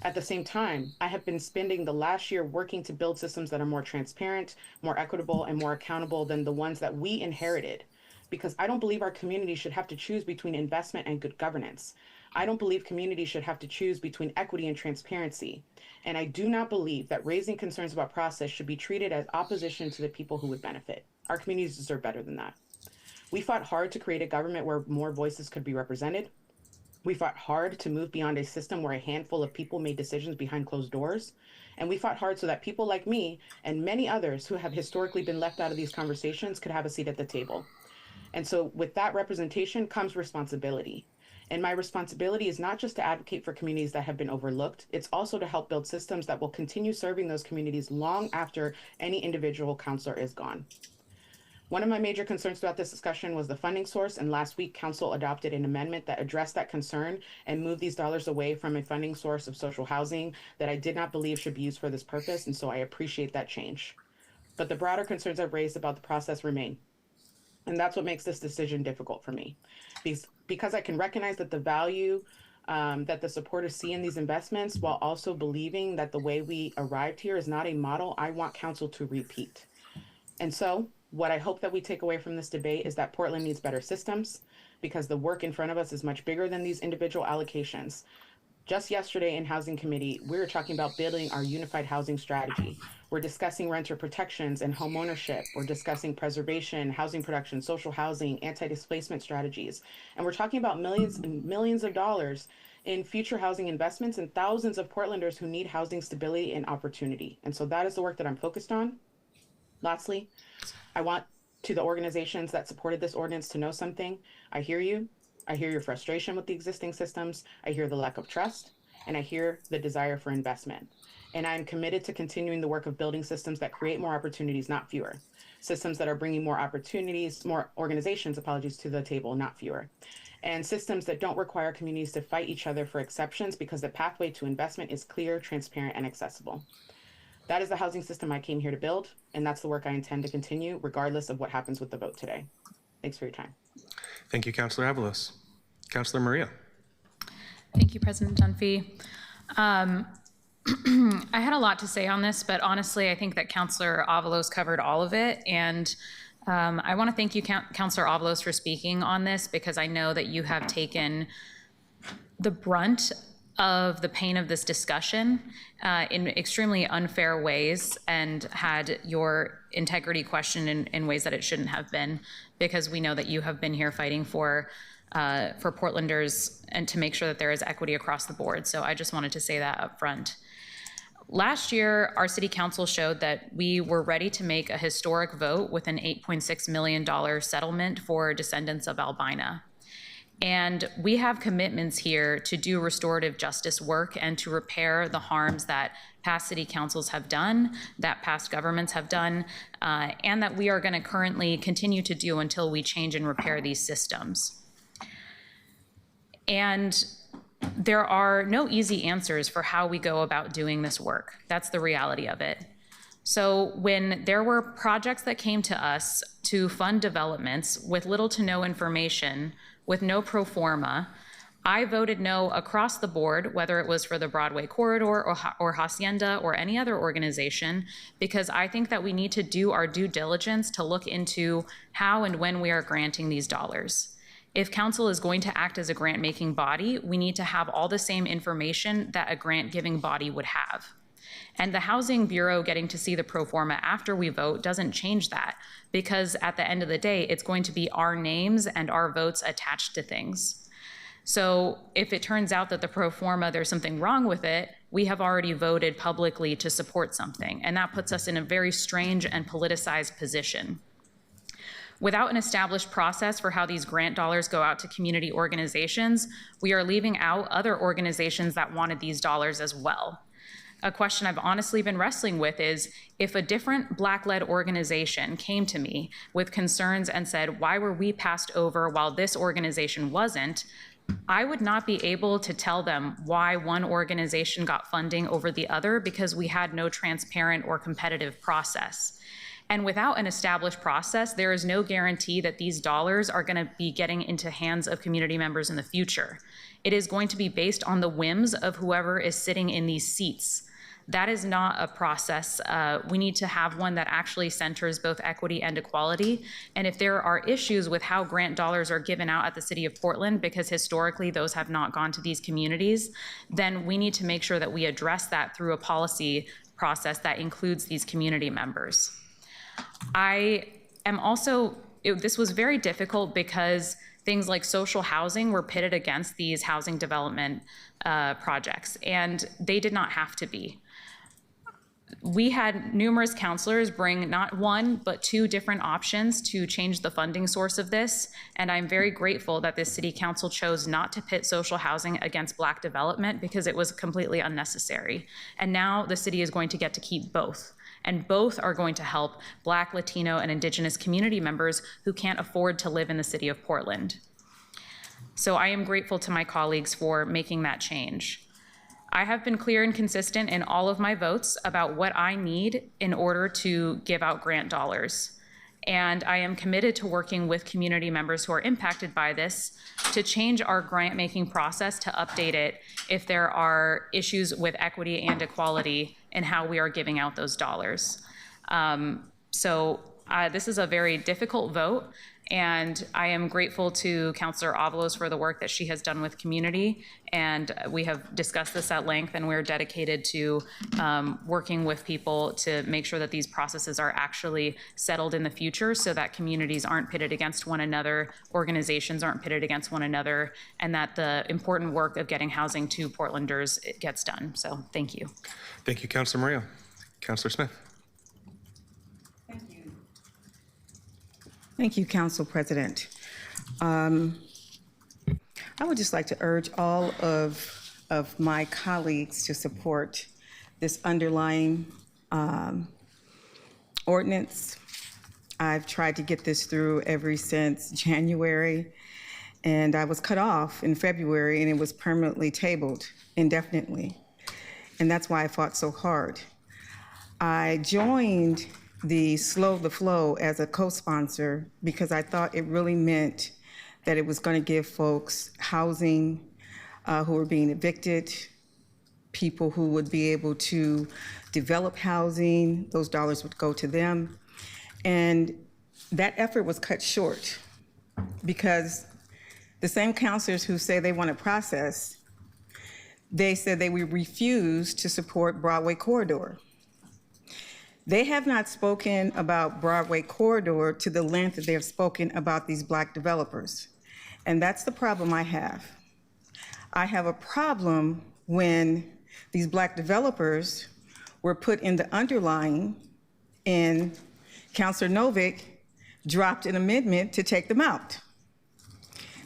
At the same time, I have been spending the last year working to build systems that are more transparent, more equitable, and more accountable than the ones that we inherited, because I don't believe our community should have to choose between investment and good governance. I don't believe communities should have to choose between equity and transparency. And I do not believe that raising concerns about process should be treated as opposition to the people who would benefit. Our communities deserve better than that. We fought hard to create a government where more voices could be represented. We fought hard to move beyond a system where a handful of people made decisions behind closed doors. And we fought hard so that people like me and many others who have historically been left out of these conversations could have a seat at the table. And so with that representation comes responsibility. And my responsibility is not just to advocate for communities that have been overlooked, it's also to help build systems that will continue serving those communities long after any individual counselor is gone. One of my major concerns throughout this discussion was the funding source, and last week council adopted an amendment that addressed that concern and moved these dollars away from a funding source of social housing that I did not believe should be used for this purpose, and so I appreciate that change. But the broader concerns I've raised about the process remain. And that's what makes this decision difficult for me. Because I can recognize that the value that the supporters see in these investments, while also believing that the way we arrived here is not a model I want council to repeat. And so what I hope that we take away from this debate is that Portland needs better systems, because the work in front of us is much bigger than these individual allocations. Just yesterday in Housing Committee, we were talking about building our unified housing strategy. We're discussing renter protections and home ownership. We're discussing preservation, housing production, social housing, anti-displacement strategies. And we're talking about millions and millions of dollars in future housing investments and thousands of Portlanders who need housing stability and opportunity. And so that is the work that I'm focused on. Lastly, I want to the organizations that supported this ordinance to know something. I hear you. I hear your frustration with the existing systems. I hear the lack of trust, and I hear the desire for investment. And I am committed to continuing the work of building systems that create more opportunities, not fewer. Systems that are bringing more opportunities, more organizations, to the table, not fewer. And systems that don't require communities to fight each other for exceptions, because the pathway to investment is clear, transparent, and accessible. That is the housing system I came here to build, and that's the work I intend to continue, regardless of what happens with the vote today. Thanks for your time. Thank you, Councilor Avalos. Councilor Maria. Thank you, President Dunphy. I had a lot to say on this, but honestly, I think that Councilor Avalos covered all of it. And I want to thank you, Councilor Avalos, for speaking on this, because I know that you have taken the brunt of the pain of this discussion in extremely unfair ways and had your integrity questioned in ways that it shouldn't have been, because we know that you have been here fighting for Portlanders and to make sure that there is equity across the board. So I just wanted to say that up front. Last year, our city council showed that we were ready to make a historic vote with an $8.6 million settlement for descendants of Albina. And we have commitments here to do restorative justice work and to repair the harms that past city councils have done, that past governments have done, and that we are going to currently continue to do until we change and repair these systems. And there are no easy answers for how we go about doing this work. That's the reality of it. So when there were projects that came to us to fund developments with little to no information, with no pro forma, I voted no across the board, whether it was for the Broadway Corridor or Hacienda or any other organization, because I think that we need to do our due diligence to look into how and when we are granting these dollars. If council is going to act as a grant-making body, we need to have all the same information that a grant-giving body would have. And the Housing Bureau getting to see the pro forma after we vote doesn't change that, because at the end of the day, it's going to be our names and our votes attached to things. So if it turns out that the pro forma, there's something wrong with it, we have already voted publicly to support something, and that puts us in a very strange and politicized position. Without an established process for how these grant dollars go out to community organizations, we are leaving out other organizations that wanted these dollars as well. a question I've honestly been wrestling with is, if a different Black-led organization came to me with concerns and said, why were we passed over while this organization wasn't, I would not be able to tell them why one organization got funding over the other because we had no transparent or competitive process. And without an established process, there is no guarantee that these dollars are going to be getting into hands of community members in the future. It is going to be based on the whims of whoever is sitting in these seats. That is not a process. We need to have one that actually centers both equity and equality. And if there are issues with how grant dollars are given out at the City of Portland, because historically those have not gone to these communities, then we need to make sure that we address that through a policy process that includes these community members. I am also, this was very difficult because things like social housing were pitted against these housing development projects, and they did not have to be. We had numerous counselors bring not one, but two different options to change the funding source of this, and I'm very grateful that this city council chose not to pit social housing against Black development because it was completely unnecessary. And now the city is going to get to keep both. And both are going to help Black, Latino, and Indigenous community members who can't afford to live in the city of Portland. So I am grateful to my colleagues for making that change. I have been clear and consistent in all of my votes about what I need in order to give out grant dollars. And I am committed to working with community members who are impacted by this to change our grant-making process, to update it if there are issues with equity and equality in how we are giving out those dollars. This is a very difficult vote, and I am grateful to Councilor Avalos for the work that she has done with community, and we have discussed this at length, and we're dedicated to working with people to make sure that these processes are actually settled in the future so that communities aren't pitted against one another, organizations aren't pitted against one another, and that the important work of getting housing to Portlanders gets done. So thank you. Thank you, Councilor Murillo. Councilor Smith. Thank you, Council President. I would just like to urge all of my colleagues to support this underlying ordinance. I've tried to get this through ever since January, and I was cut off in February, and it was permanently tabled indefinitely. And that's why I fought so hard. I joined the Slow the Flow as a co-sponsor because I thought it really meant that it was going to give folks housing who were being evicted, people who would be able to develop housing, those dollars would go to them. And that effort was cut short because the same counselors who say they want to process, they said they would refuse to support Broadway Corridor. They have not spoken about Broadway Corridor to the length that they have spoken about these Black developers. And that's the problem I have. I have a problem when these Black developers were put in the underlying and Councilor Novick dropped an amendment to take them out.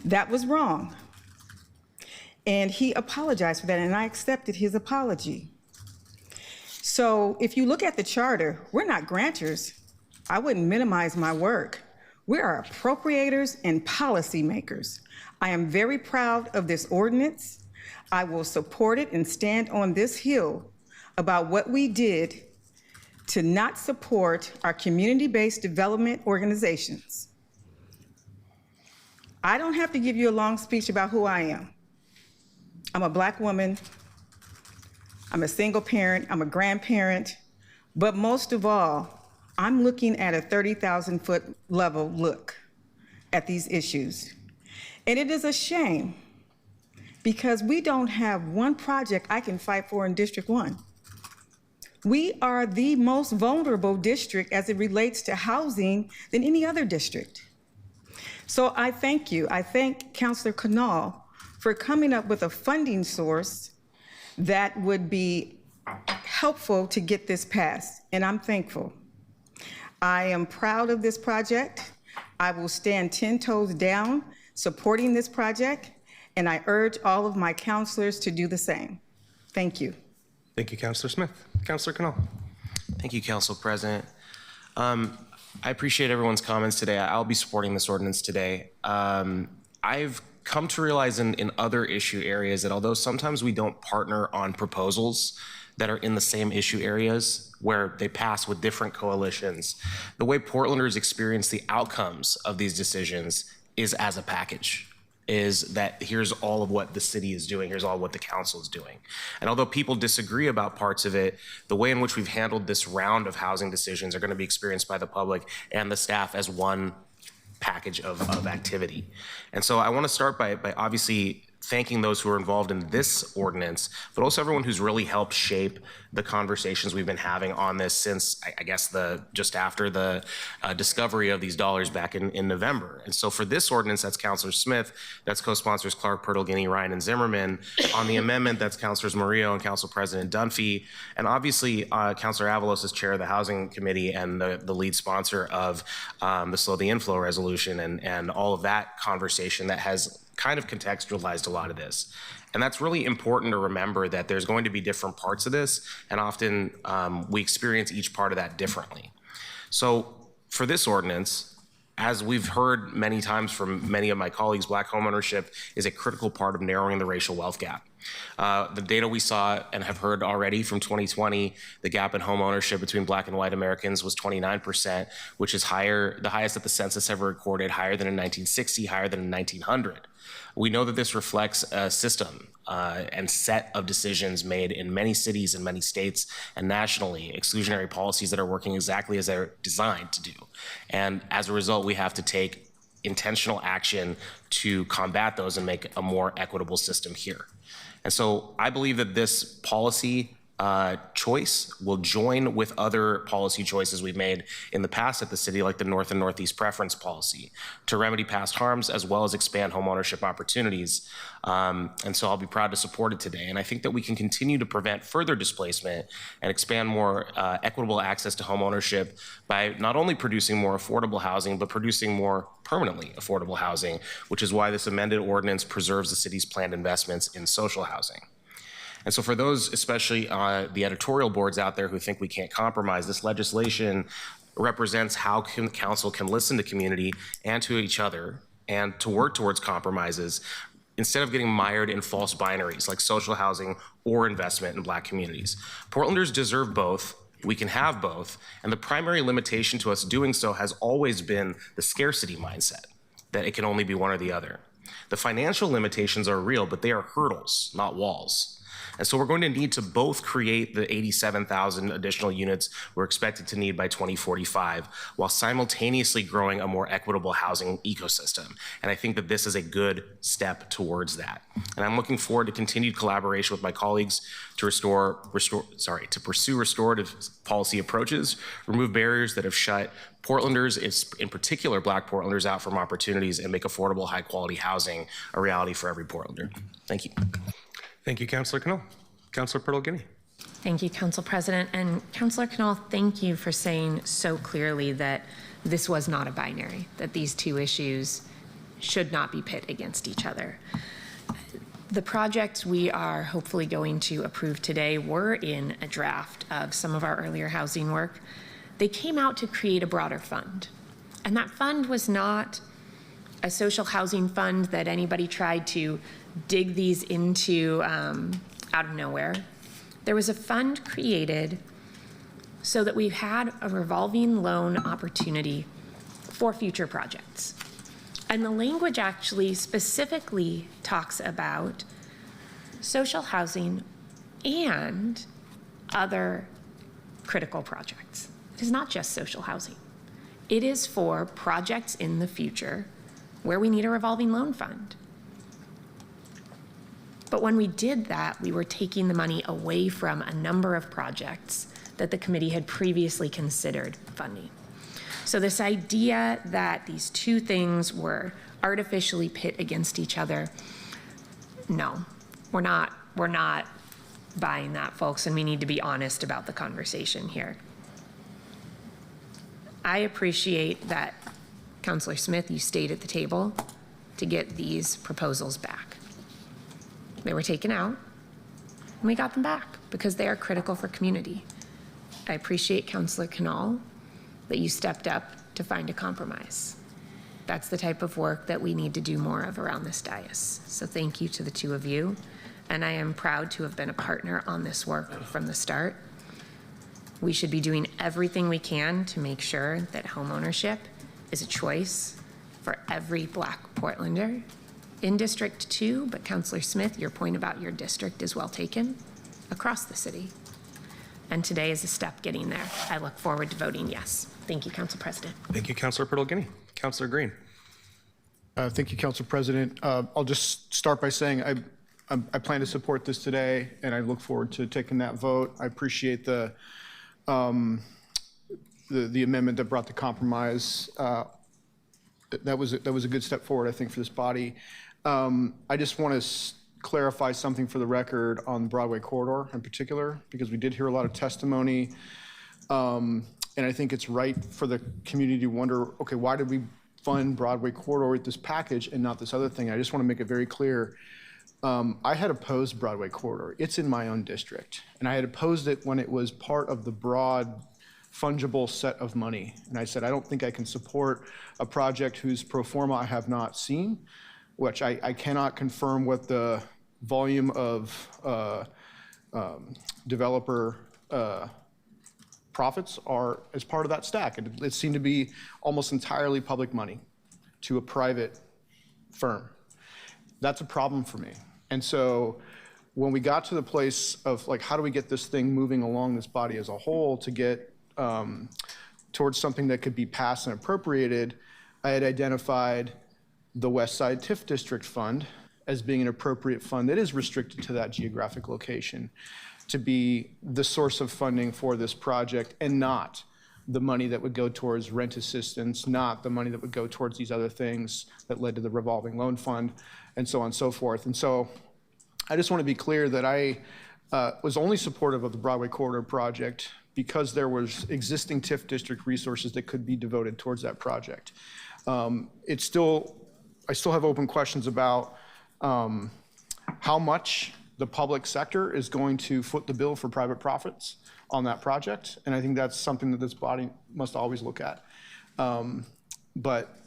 That was wrong. And he apologized for that, and I accepted his apology. So if you look at the charter, we're not grantors. I wouldn't minimize my work. We are appropriators and policymakers. I am very proud of this ordinance. I will support it and stand on this hill about what we did to not support our community-based development organizations. I don't have to give you a long speech about who I am. I'm a Black woman. I'm a single parent, I'm a grandparent, but most of all, I'm looking at a 30,000-foot level look at these issues. And it is a shame because we don't have one project I can fight for in District 1. We are the most vulnerable district as it relates to housing than any other district. So I thank you. I thank Councilor Canal for coming up with a funding source that would be helpful to get this passed, and I'm thankful. I am proud of this project. I will stand 10 toes down supporting this project, and I urge all of my counselors to do the same. Thank you. Thank you, Councilor Smith. Councilor Cannell. Thank you, Council President. I appreciate everyone's comments today. I'll be supporting this ordinance today. I've come to realize in other issue areas that although sometimes we don't partner on proposals that are in the same issue areas where they pass with different coalitions, the way Portlanders experience the outcomes of these decisions is as a package. Is that here's all of what the city is doing, here's all what the council is doing. And although people disagree about parts of it, the way in which we've handled this round of housing decisions are going to be experienced by the public and the staff as one package of activity. And so I want to start by obviously thanking those who are involved in this ordinance, but also everyone who's really helped shape the conversations we've been having on this since, I guess, just after the discovery of these dollars back in November. And so for this ordinance, that's Councilor Smith, that's co-sponsors Clark, Pirtle-Guinea, Ryan, and Zimmerman. On the amendment, that's Councilors Murillo and Council President Dunphy. And obviously, Councilor Avalos is chair of the Housing Committee and the lead sponsor of the Slow the Inflow resolution and all of that conversation that has kind of contextualized a lot of this. And that's really important to remember that there's going to be different parts of this, and often we experience each part of that differently. So for this ordinance, as we've heard many times from many of my colleagues, Black homeownership is a critical part of narrowing the racial wealth gap. The data we saw and have heard already from 2020, the gap in home ownership between Black and white Americans was 29%, which is higher, the highest that the census ever recorded, higher than in 1960, higher than in 1900. We know that this reflects a system and set of decisions made in many cities and many states and nationally, exclusionary policies that are working exactly as they're designed to do. And as a result, we have to take intentional action to combat those and make a more equitable system here. And so I believe that this policy choice will join with other policy choices we've made in the past at the city, like the North and Northeast preference policy, to remedy past harms as well as expand homeownership opportunities. And so I'll be proud to support it today. And I think that we can continue to prevent further displacement and expand more equitable access to homeownership by not only producing more affordable housing, but producing more permanently affordable housing, which is why this amended ordinance preserves the city's planned investments in social housing. And so for those, especially the editorial boards out there who think we can't compromise, this legislation represents how council can listen to community and to each other and to work towards compromises instead of getting mired in false binaries like social housing or investment in Black communities. Portlanders deserve both. We can have both. And the primary limitation to us doing so has always been the scarcity mindset, that it can only be one or the other. The financial limitations are real, but they are hurdles, not walls. And so we're going to need to both create the 87,000 additional units we're expected to need by 2045 while simultaneously growing a more equitable housing ecosystem. And I think that this is a good step towards that. And I'm looking forward to continued collaboration with my colleagues to pursue restorative policy approaches, remove barriers that have shut Portlanders, in particular Black Portlanders, out from opportunities and make affordable, high quality housing a reality for every Portlander. Thank you. Thank you, Councilor Cannell. Councilor Pirtle-Guinea. Thank you, Council President. And Councilor Cannell, thank you for saying so clearly that this was not a binary, that these two issues should not be pit against each other. The projects we are hopefully going to approve today were in a draft of some of our earlier housing work. They came out to create a broader fund. And that fund was not a social housing fund that anybody tried to dig these into out of nowhere. There was a fund created so that we had a revolving loan opportunity for future projects. And the language actually specifically talks about social housing and other critical projects. It is not just social housing. It is for projects in the future where we need a revolving loan fund. But when we did that, we were taking the money away from a number of projects that the committee had previously considered funding. So this idea that these two things were artificially pit against each other, no, we're not buying that, folks, and we need to be honest about the conversation here. I appreciate that, Councilor Smith, you stayed at the table to get these proposals back. They were taken out. And we got them back because they are critical for community. I appreciate Councilor Canal that you stepped up to find a compromise. That's the type of work that we need to do more of around this dais. So thank you to the two of you. And I am proud to have been a partner on this work from the start. We should be doing everything we can to make sure that homeownership is a choice for every Black Portlander in District 2, but Councilor Smith, your point about your district is well taken, across the city. And today is a step getting there. I look forward to voting yes. Thank you, Council President. Thank you, Councilor Purtle-Guinea. Councilor Green. Thank you, Council President. I'll just start by saying I plan to support this today, and I look forward to taking that vote. I appreciate the amendment that brought the compromise. That was a good step forward, I think, for this body. I just want to clarify something for the record on the Broadway corridor in particular, because we did hear a lot of testimony, and I think it's right for the community to wonder, okay, why did we fund Broadway corridor with this package and not this other thing? I just want to make it very clear. I had opposed Broadway corridor. It's in my own district, and I had opposed it when it was part of the broad fungible set of money. And I said, I don't think I can support a project whose pro forma I have not seen, which I cannot confirm what the volume of developer profits are as part of that stack. It seemed to be almost entirely public money to a private firm. That's a problem for me. And so when we got to the place of like, how do we get this thing moving along this body as a whole to get towards something that could be passed and appropriated, I had identified the West Side TIF District Fund as being an appropriate fund that is restricted to that geographic location to be the source of funding for this project, and not the money that would go towards rent assistance, not the money that would go towards these other things that led to the revolving loan fund, and so on and so forth. And so I just want to be clear that I was only supportive of the Broadway Corridor project because there was existing TIF district resources that could be devoted towards that project. I still have open questions about how much the public sector is going to foot the bill for private profits on that project. And I think that's something that this body must always look at. But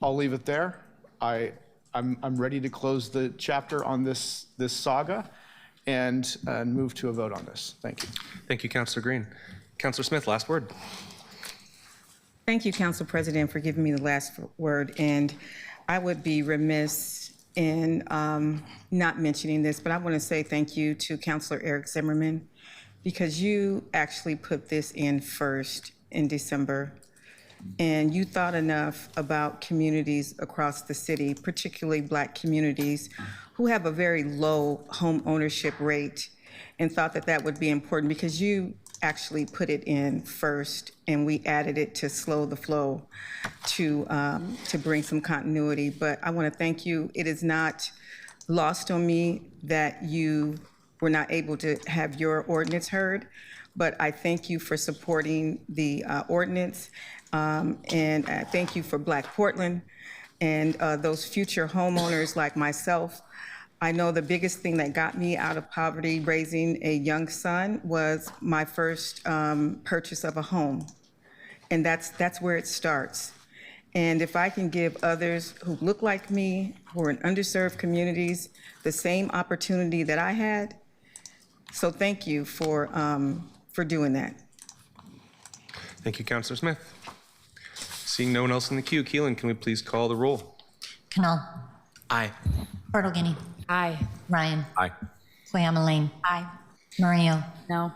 I'll leave it there. I'm ready to close the chapter on this saga and move to a vote on this. Thank you. Thank you, Councilor Green. Councilor Smith, last word. Thank you, Council President, for giving me the last word. And I would be remiss in not mentioning this, but I want to say thank you to Councilor Eric Zimmerman, because you actually put this in first in December. And you thought enough about communities across the city, particularly Black communities, who have a very low home ownership rate, and thought that that would be important, because you actually put it in first, and we added it to slow the flow to bring some continuity. But I want to thank you. It is not lost on me that you were not able to have your ordinance heard, but I thank you for supporting the ordinance, and thank you for Black Portland and those future homeowners like myself. I know the biggest thing that got me out of poverty raising a young son was my first purchase of a home. And that's where it starts. And if I can give others who look like me, who are in underserved communities, the same opportunity that I had, so thank you for doing that. Thank you, Councilor Smith. Seeing no one else in the queue, Keelan, can we please call the roll? Canal. Aye. Purtle-Guinea. Aye. Ryan. Aye. Cleamelane. Aye. Murillo. No.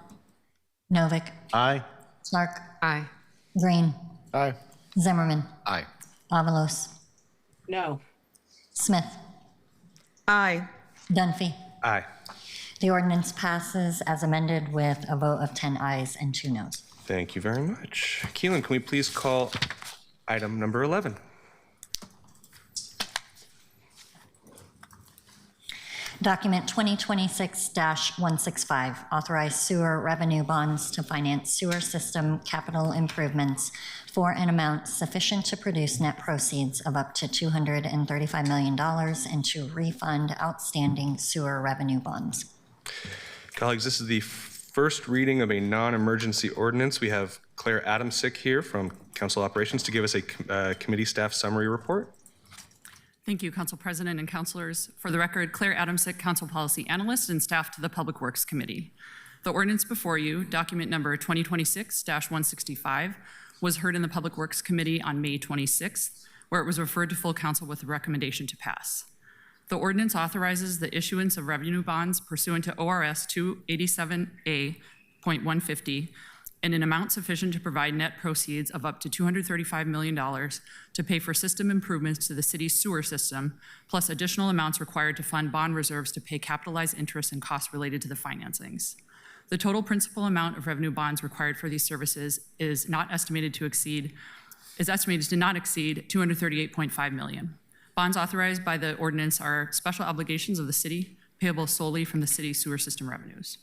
Novick. Aye. Clark. Aye. Green. Aye. Zimmerman. Aye. Avalos. No. Smith. Aye. Dunphy. Aye. The ordinance passes as amended with a vote of 10 ayes and 2 noes. Thank you very much. Keelan, can we please call item number 11? Document 2026-165, authorized sewer revenue bonds to finance sewer system capital improvements for an amount sufficient to produce net proceeds of up to $235 million and to refund outstanding sewer revenue bonds. Colleagues, this is the first reading of a non-emergency ordinance. We have Claire Adamsick here from Council Operations to give us a committee staff summary report. Thank you, Council President and councilors. For the record, Claire Adamsick, Council Policy Analyst and staff to the Public Works Committee. The ordinance before you, document number 2026-165, was heard in the Public Works Committee on May 26th, where it was referred to full council with a recommendation to pass. The ordinance authorizes the issuance of revenue bonds pursuant to ORS 287A.150 in an amount sufficient to provide net proceeds of up to $235 million to pay for system improvements to the city's sewer system, plus additional amounts required to fund bond reserves to pay capitalized interest and costs related to the financings. The total principal amount of revenue bonds required for these services is estimated to not exceed $238.5 million. Bonds authorized by the ordinance are special obligations of the city, payable solely from the city's sewer system revenues.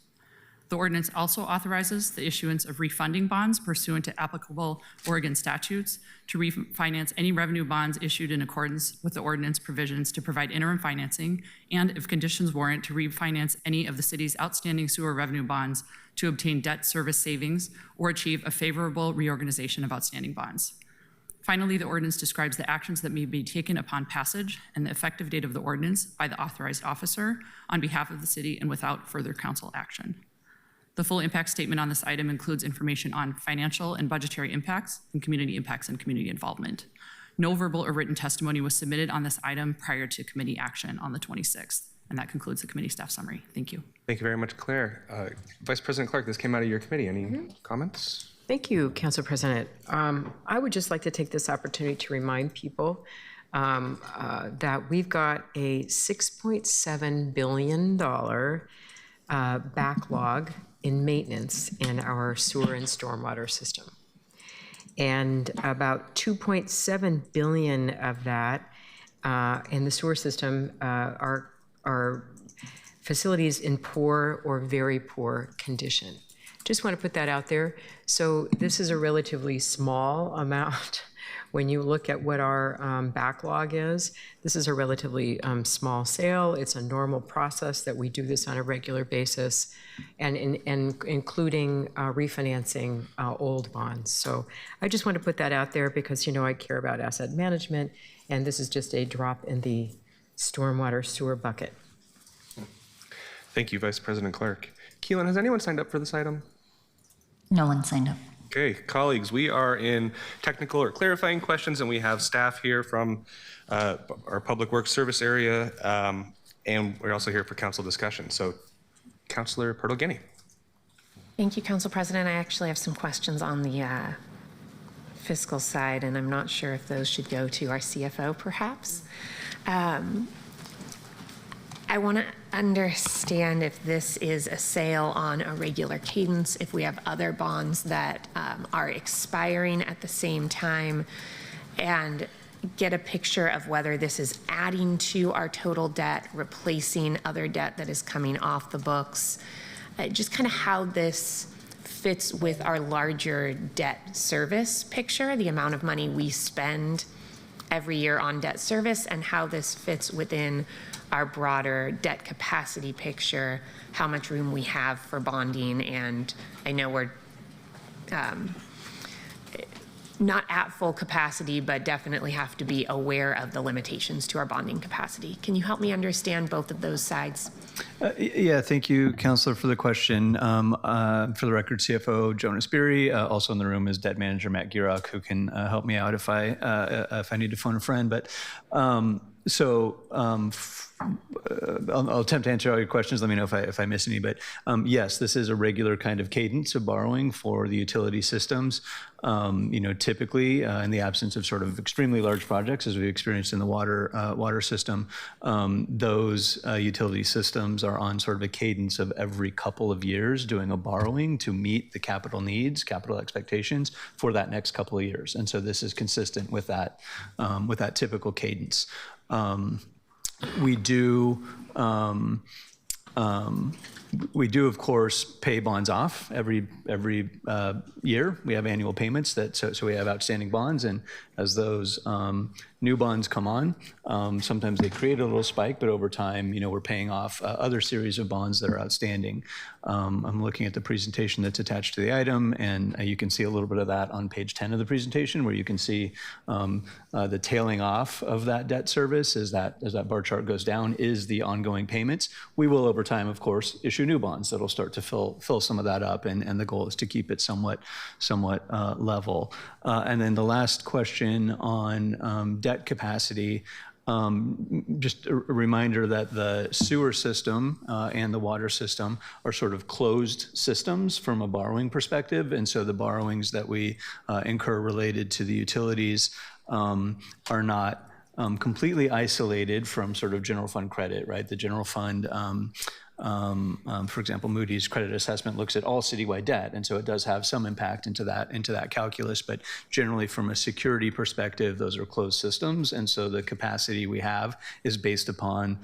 The ordinance also authorizes the issuance of refunding bonds pursuant to applicable Oregon statutes to refinance any revenue bonds issued in accordance with the ordinance provisions to provide interim financing, and if conditions warrant, to refinance any of the city's outstanding sewer revenue bonds to obtain debt service savings or achieve a favorable reorganization of outstanding bonds. Finally, the ordinance describes the actions that may be taken upon passage and the effective date of the ordinance by the authorized officer on behalf of the city and without further council action. The full impact statement on this item includes information on financial and budgetary impacts and community involvement. No verbal or written testimony was submitted on this item prior to committee action on the 26th. And that concludes the committee staff summary. Thank you. Thank you very much, Claire. Vice President Clark, this came out of your committee. Any comments? Thank you, Council President. I would just like to take this opportunity to remind people that we've got a $6.7 billion backlog in maintenance in our sewer and stormwater system. And about 2.7 billion of that in the sewer system are facilities in poor or very poor condition. Just want to put that out there. So this is a relatively small amount. When you look at what our backlog is, this is a relatively small sale. It's a normal process that we do this on a regular basis, and including refinancing old bonds. So I just want to put that out there because, you know, I care about asset management, and this is just a drop in the stormwater sewer bucket. Thank you, Vice President Clark. Keelan, has anyone signed up for this item? No one signed up. Okay, colleagues, we are in technical or clarifying questions, and we have staff here from our Public Works Service area, and we're also here for council discussion. So, Councilor Portal-Guiney. Thank you, Council President. I actually have some questions on the fiscal side, and I'm not sure if those should go to our CFO, perhaps. I want to understand if this is a sale on a regular cadence, if we have other bonds that are expiring at the same time, and get a picture of whether this is adding to our total debt, replacing other debt that is coming off the books, just kind of how this fits with our larger debt service picture, the amount of money we spend every year on debt service, and how this fits within our broader debt capacity picture, how much room we have for bonding. And I know we're not at full capacity, but definitely have to be aware of the limitations to our bonding capacity. Can you help me understand both of those sides? Yeah, thank you, Councilor, for the question. For the record, CFO Jonas Beery, also in the room is Debt Manager Matt Gierach, who can help me out if I need to phone a friend. But I'll attempt to answer all your questions. Let me know if I miss any. But yes, this is a regular kind of cadence of borrowing for the utility systems. Typically, in the absence of sort of extremely large projects, as we experienced in the water system, those utility systems are on sort of a cadence of every couple of years doing a borrowing to meet the capital needs, capital expectations for that next couple of years. And so this is consistent with that typical cadence. We do, of course, pay bonds off every year. We have annual payments so we have outstanding bonds, and as those new bonds come on. Sometimes they create a little spike, but over time, we're paying off other series of bonds that are outstanding. I'm looking at the presentation that's attached to the item, and you can see a little bit of that on page 10 of the presentation, where you can see the tailing off of that debt service as that bar chart goes down is the ongoing payments. We will, over time, of course, issue new bonds that'll start to fill some of that up, and the goal is to keep it somewhat level. And then the last question on debt capacity. Just a reminder that the sewer system and the water system are sort of closed systems from a borrowing perspective. And so the borrowings that we incur related to the utilities are not completely isolated from sort of general fund credit, right? The general fund, for example, Moody's credit assessment looks at all citywide debt, and so it does have some impact into that calculus. But generally, from a security perspective, those are closed systems, and so the capacity we have is based upon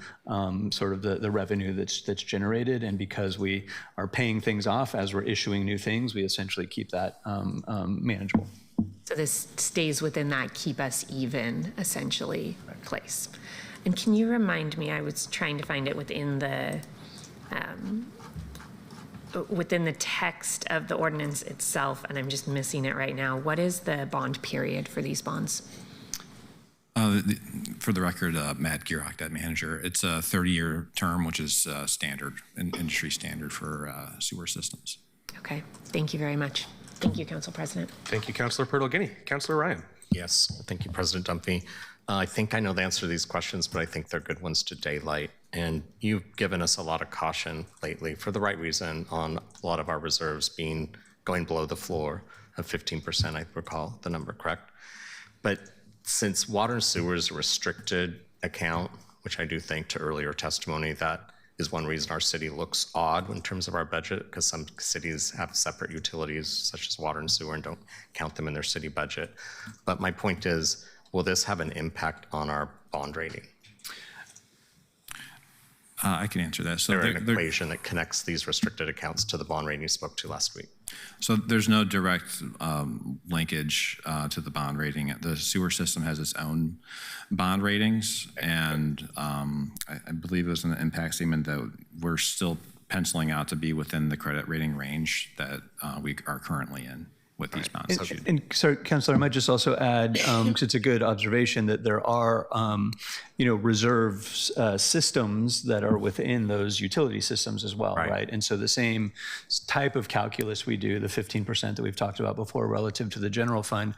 sort of the revenue that's generated. And because we are paying things off as we're issuing new things, we essentially keep that manageable. So this stays within that keep us even, essentially, place. And can you remind me, I was trying to find it within the text of the ordinance itself, and I'm just missing it right now. What is the bond period for these bonds? For the record, Matt Gierach, debt manager. It's a 30-year term, which is standard, industry standard for sewer systems. Okay, thank you very much. Thank you, Council President. Thank you, Councilor Purtle-Guiney. Councilor Ryan. Yes, thank you, President Dunphy. I think I know the answer to these questions, but I think they're good ones to daylight. And you've given us a lot of caution lately for the right reason on a lot of our reserves going below the floor of 15%, I recall the number, correct? But since water and sewer is a restricted account, which I do think to earlier testimony, that is one reason our city looks odd in terms of our budget, because some cities have separate utilities such as water and sewer and don't count them in their city budget. But my point is, will this have an impact on our bond rating? I can answer that. So there's an equation that connects these restricted accounts to the bond rating you spoke to last week. So there's no direct linkage to the bond rating. The sewer system has its own bond ratings, and I believe it was in the impact statement that we're still penciling out to be within the credit rating range that we are currently in with these bonds. And sorry, Councilor, I might just also add, because it's a good observation, that there are, reserve systems that are within those utility systems as well, right? And so the same type of calculus we do, the 15% that we've talked about before relative to the general fund,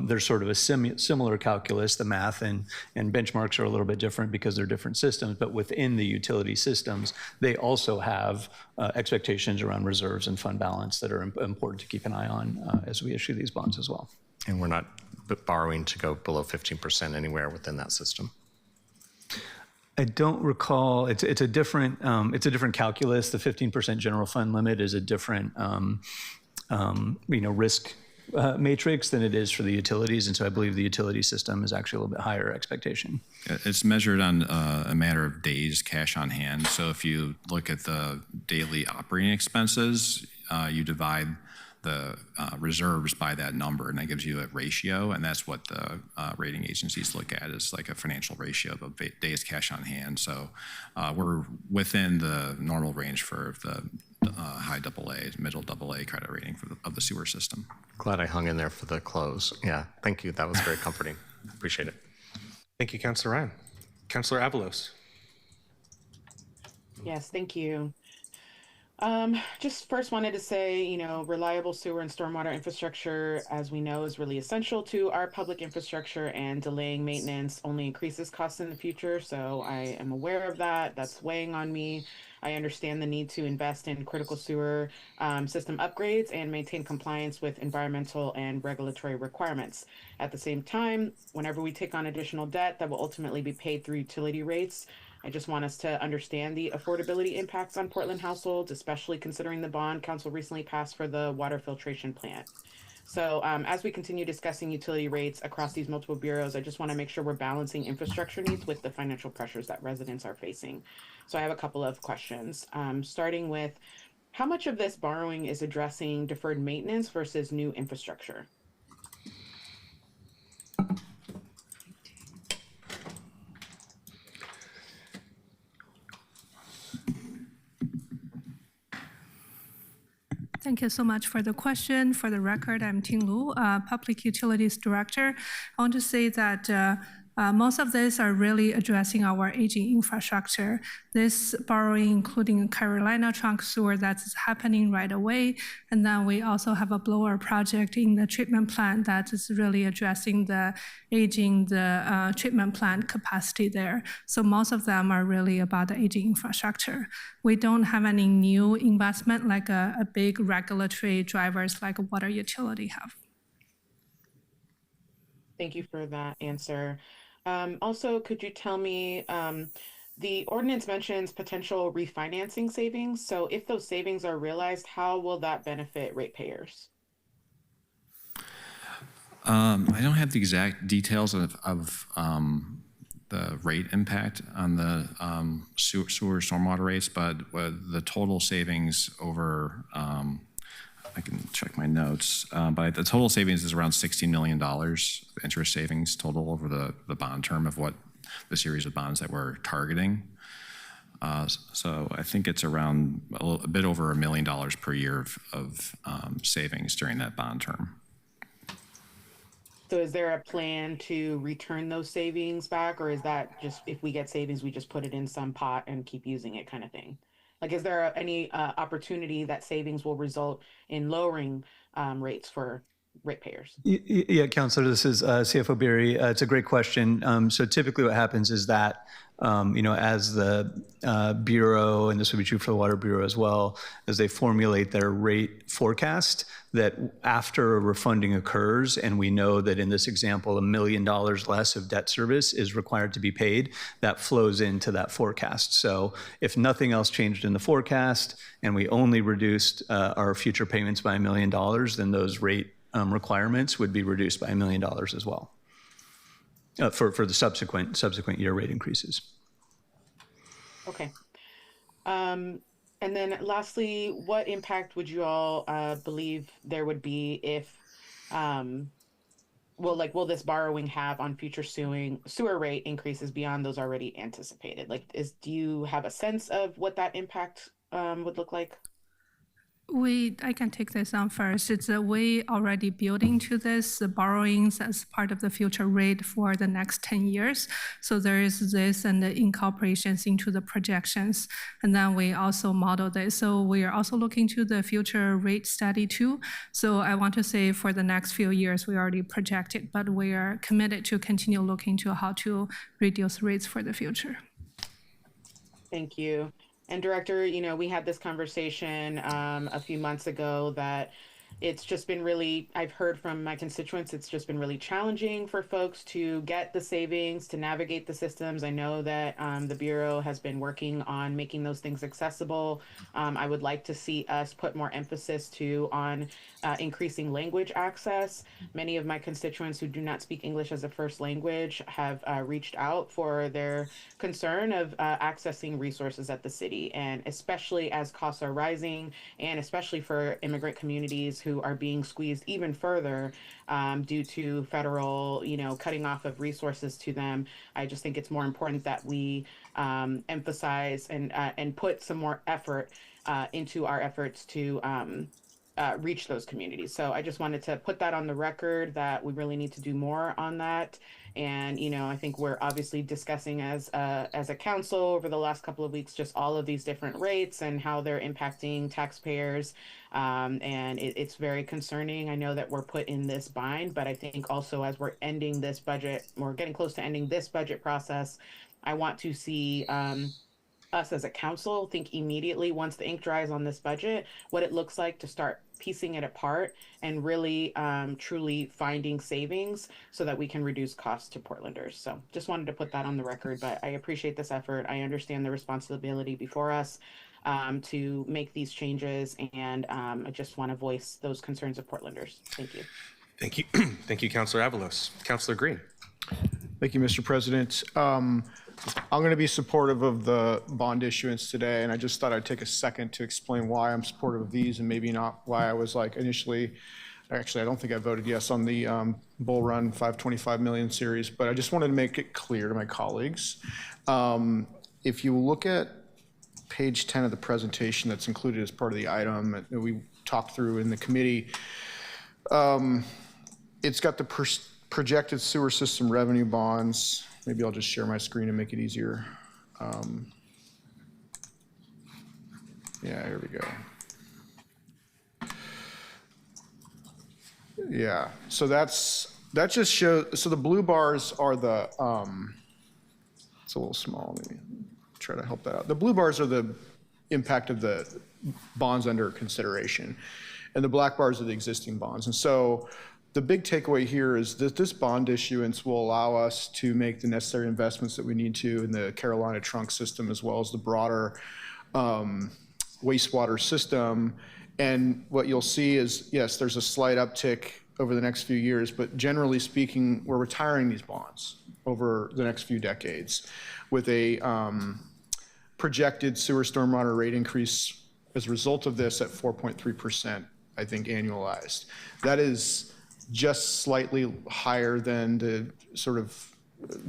there's sort of a similar calculus. The math and benchmarks are a little bit different because they're different systems, but within the utility systems, they also have expectations around reserves and fund balance that are important to keep an eye on as we issue these bonds as well. And we're not borrowing to go below 15% anywhere within that system. I don't recall. It's a different calculus. The 15% general fund limit is a different risk matrix than it is for the utilities, and so I believe the utility system is actually a little bit higher expectation. It's measured on a matter of days cash on hand. So if you look at the daily operating expenses, you divide the reserves by that number, and that gives you a ratio, and that's what the rating agencies look at, is like a financial ratio of days cash on hand. So we're within the normal range for the high AA, middle AA credit rating of the sewer system. Glad I hung in there for the close. Yeah, thank you. That was very comforting. Appreciate it. Thank you, Councilor Ryan. Councilor Avalos. Yes, thank you. Just first wanted to say, reliable sewer and stormwater infrastructure, as we know, is really essential to our public infrastructure, and delaying maintenance only increases costs in the future. So I am aware of that. That's weighing on me. I understand the need to invest in critical sewer system upgrades and maintain compliance with environmental and regulatory requirements. At the same time, whenever we take on additional debt that will ultimately be paid through utility rates, I just want us to understand the affordability impacts on Portland households, especially considering the bond council recently passed for the water filtration plant. So as we continue discussing utility rates across these multiple bureaus, I just want to make sure we're balancing infrastructure needs with the financial pressures that residents are facing. So I have a couple of questions, starting with how much of this borrowing is addressing deferred maintenance versus new infrastructure? Thank you so much for the question. For the record, I'm Ting Lu, Public Utilities Director. I want to say that most of these are really addressing our aging infrastructure. This borrowing, including Carolina trunk sewer, that's happening right away. And then we also have a blower project in the treatment plant that is really addressing the aging treatment plant capacity there. So most of them are really about the aging infrastructure. We don't have any new investment like a big regulatory drivers like a water utility have. Thank you for that answer. Also, could you tell me, the ordinance mentions potential refinancing savings. So if those savings are realized, how will that benefit ratepayers? I don't have the exact details of the rate impact on the sewer stormwater rates, but the total savings over, I can check my notes, but the total savings is around $16 million interest savings total over the bond term of what the series of bonds that we're targeting. So I think it's around a bit over $1 million per year of savings during that bond term. So is there a plan to return those savings back, or is that just if we get savings, we just put it in some pot and keep using it kind of thing? Like, is there any opportunity that savings will result in lowering rates for ratepayers? Yeah, Councilor, this is CFO Beery. It's a great question. So typically what happens is that, as the Bureau, and this would be true for the Water Bureau as well, as they formulate their rate forecast, that after a refunding occurs, and we know that in this example, $1 million less of debt service is required to be paid, that flows into that forecast. So if nothing else changed in the forecast, and we only reduced our future payments by $1 million, then those rate requirements would be reduced by $1 million as well for the subsequent year rate increases. Okay. And then lastly, what impact would you all believe there would be if, will this borrowing have on future sewer rate increases beyond those already anticipated? Do you have a sense of what that impact would look like? I can take this on first. It's we already building to this the borrowings as part of the future rate for the next 10 years. So there is this and the incorporations into the projections. And then we also model this. So we are also looking to the future rate study too. So I want to say for the next few years, we already projected, but we are committed to continue looking to how to reduce rates for the future. Thank you. And Director, we had this conversation a few months ago that it's just been really, I've heard from my constituents, it's just been really challenging for folks to get the savings, to navigate the systems. I know that the Bureau has been working on making those things accessible. I would like to see us put more emphasis on increasing language access. Many of my constituents who do not speak English as a first language have reached out for their concern of accessing resources at the city, and especially as costs are rising, and especially for immigrant communities who are being squeezed even further due to federal, cutting off of resources to them. I just think it's more important that we emphasize and put some more effort into our efforts to reach those communities. So I just wanted to put that on the record that we really need to do more on that. And, I think we're obviously discussing as a council over the last couple of weeks, just all of these different rates and how they're impacting taxpayers. And it's very concerning. I know that we're put in this bind, but I think also as we're ending this budget, we're getting close to ending this budget process, I want to see us as a council think immediately once the ink dries on this budget, what it looks like to start piecing it apart and really truly finding savings so that we can reduce costs to Portlanders. So just wanted to put that on the record, but I appreciate this effort. I understand the responsibility before us to make these changes, and I just want to voice those concerns of Portlanders. Thank you. Thank you. Thank you, Councilor Avalos. Councilor Green. Thank you, Mr. President. I'm going to be supportive of the bond issuance today, and I just thought I'd take a second to explain why I'm supportive of these and maybe not why I was initially, actually, I don't think I voted yes on the Bull Run 525 million series, but I just wanted to make it clear to my colleagues. If you look at page 10 of the presentation that's included as part of the item, we talked through in the committee. It's got the projected sewer system revenue bonds. Maybe I'll just share my screen and make it easier. Yeah, here we go. Yeah, so that just shows, so the blue bars are the, it's a little small, let me try to help that out. The blue bars are the impact of the bonds under consideration, and the black bars are the existing bonds. And so the big takeaway here is that this bond issuance will allow us to make the necessary investments that we need to in the Carolina trunk system, as well as the broader wastewater system. And what you'll see is, yes, there's a slight uptick over the next few years, but generally speaking, we're retiring these bonds over the next few decades with a projected sewer stormwater rate increase as a result of this at 4.3%, I think, annualized. That is just slightly higher than the sort of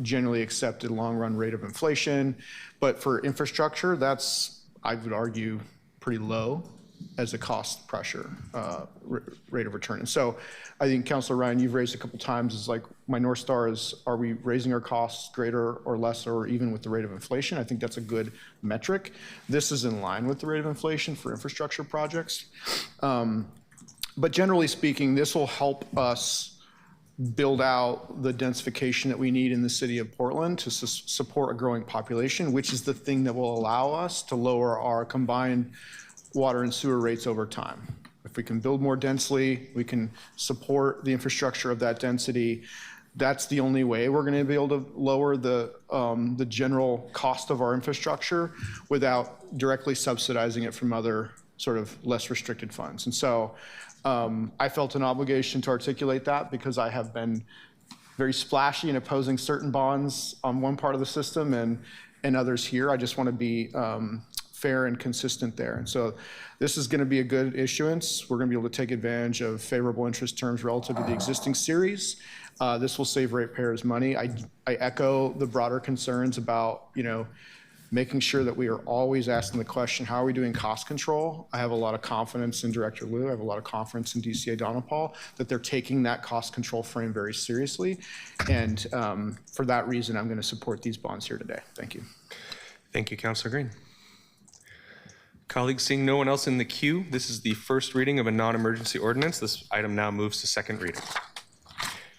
generally accepted long-run rate of inflation. But for infrastructure, that's, I would argue, pretty low as a cost pressure rate of return. And so I think, Councilor Ryan, you've raised a couple times, is like, my North Star is, are we raising our costs greater or less or even with the rate of inflation? I think that's a good metric. This is in line with the rate of inflation for infrastructure projects. But generally speaking, this will help us build out the densification that we need in the city of Portland to support a growing population, which is the thing that will allow us to lower our combined water and sewer rates over time. If we can build more densely, we can support the infrastructure of that density. That's the only way we're going to be able to lower the general cost of our infrastructure without directly subsidizing it from other sort of less restricted funds. And so I felt an obligation to articulate that because I have been very splashy in opposing certain bonds on one part of the system and others here. I just want to be fair and consistent there. And so this is going to be a good issuance. We're going to be able to take advantage of favorable interest terms relative to the existing series. This will save ratepayers money. I echo the broader concerns about, making sure that we are always asking the question, how are we doing cost control? I have a lot of confidence in Director Liu. I have a lot of confidence in DCA Donald-Paul that they're taking that cost control frame very seriously. And for that reason, I'm going to support these bonds here today. Thank you. Thank you, Councilor Green. Colleagues, seeing no one else in the queue, this is the first reading of a non-emergency ordinance. This item now moves to second reading.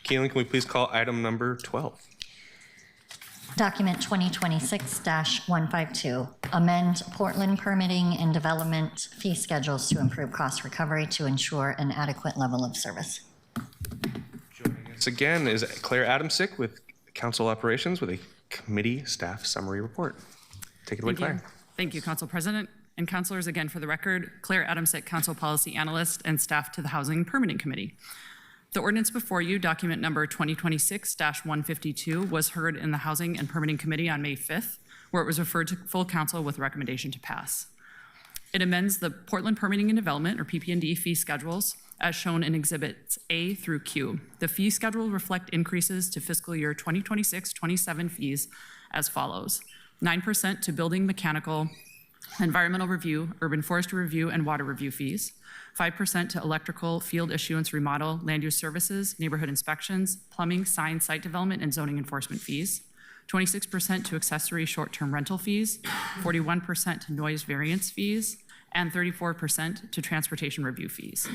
Keelan, can we please call item number 12? Document 2026-152, amend Portland permitting and development fee schedules to improve cost recovery to ensure an adequate level of service. Joining us again is Claire Adamczyk with Council Operations with a committee staff summary report. Take it away, Claire. Thank you, Council President. And councilors, again, for the record, Claire Adamczyk, Council Policy Analyst and staff to the Housing Permitting Committee. The ordinance before you, document number 2026-152, was heard in the Housing and Permitting Committee on May 5th, where it was referred to full council with a recommendation to pass. It amends the Portland Permitting and Development, or PP&D, fee schedules as shown in Exhibits A through Q. The fee schedule reflect increases to fiscal year 2026-27 fees as follows: 9% to building, mechanical, environmental review, urban forestry review, and water review fees, 5% to electrical, field issuance, remodel, land use services, neighborhood inspections, plumbing, sign, site development, and zoning enforcement fees, 26% to accessory short-term rental fees, 41% to noise variance fees, and 34% to transportation review fees.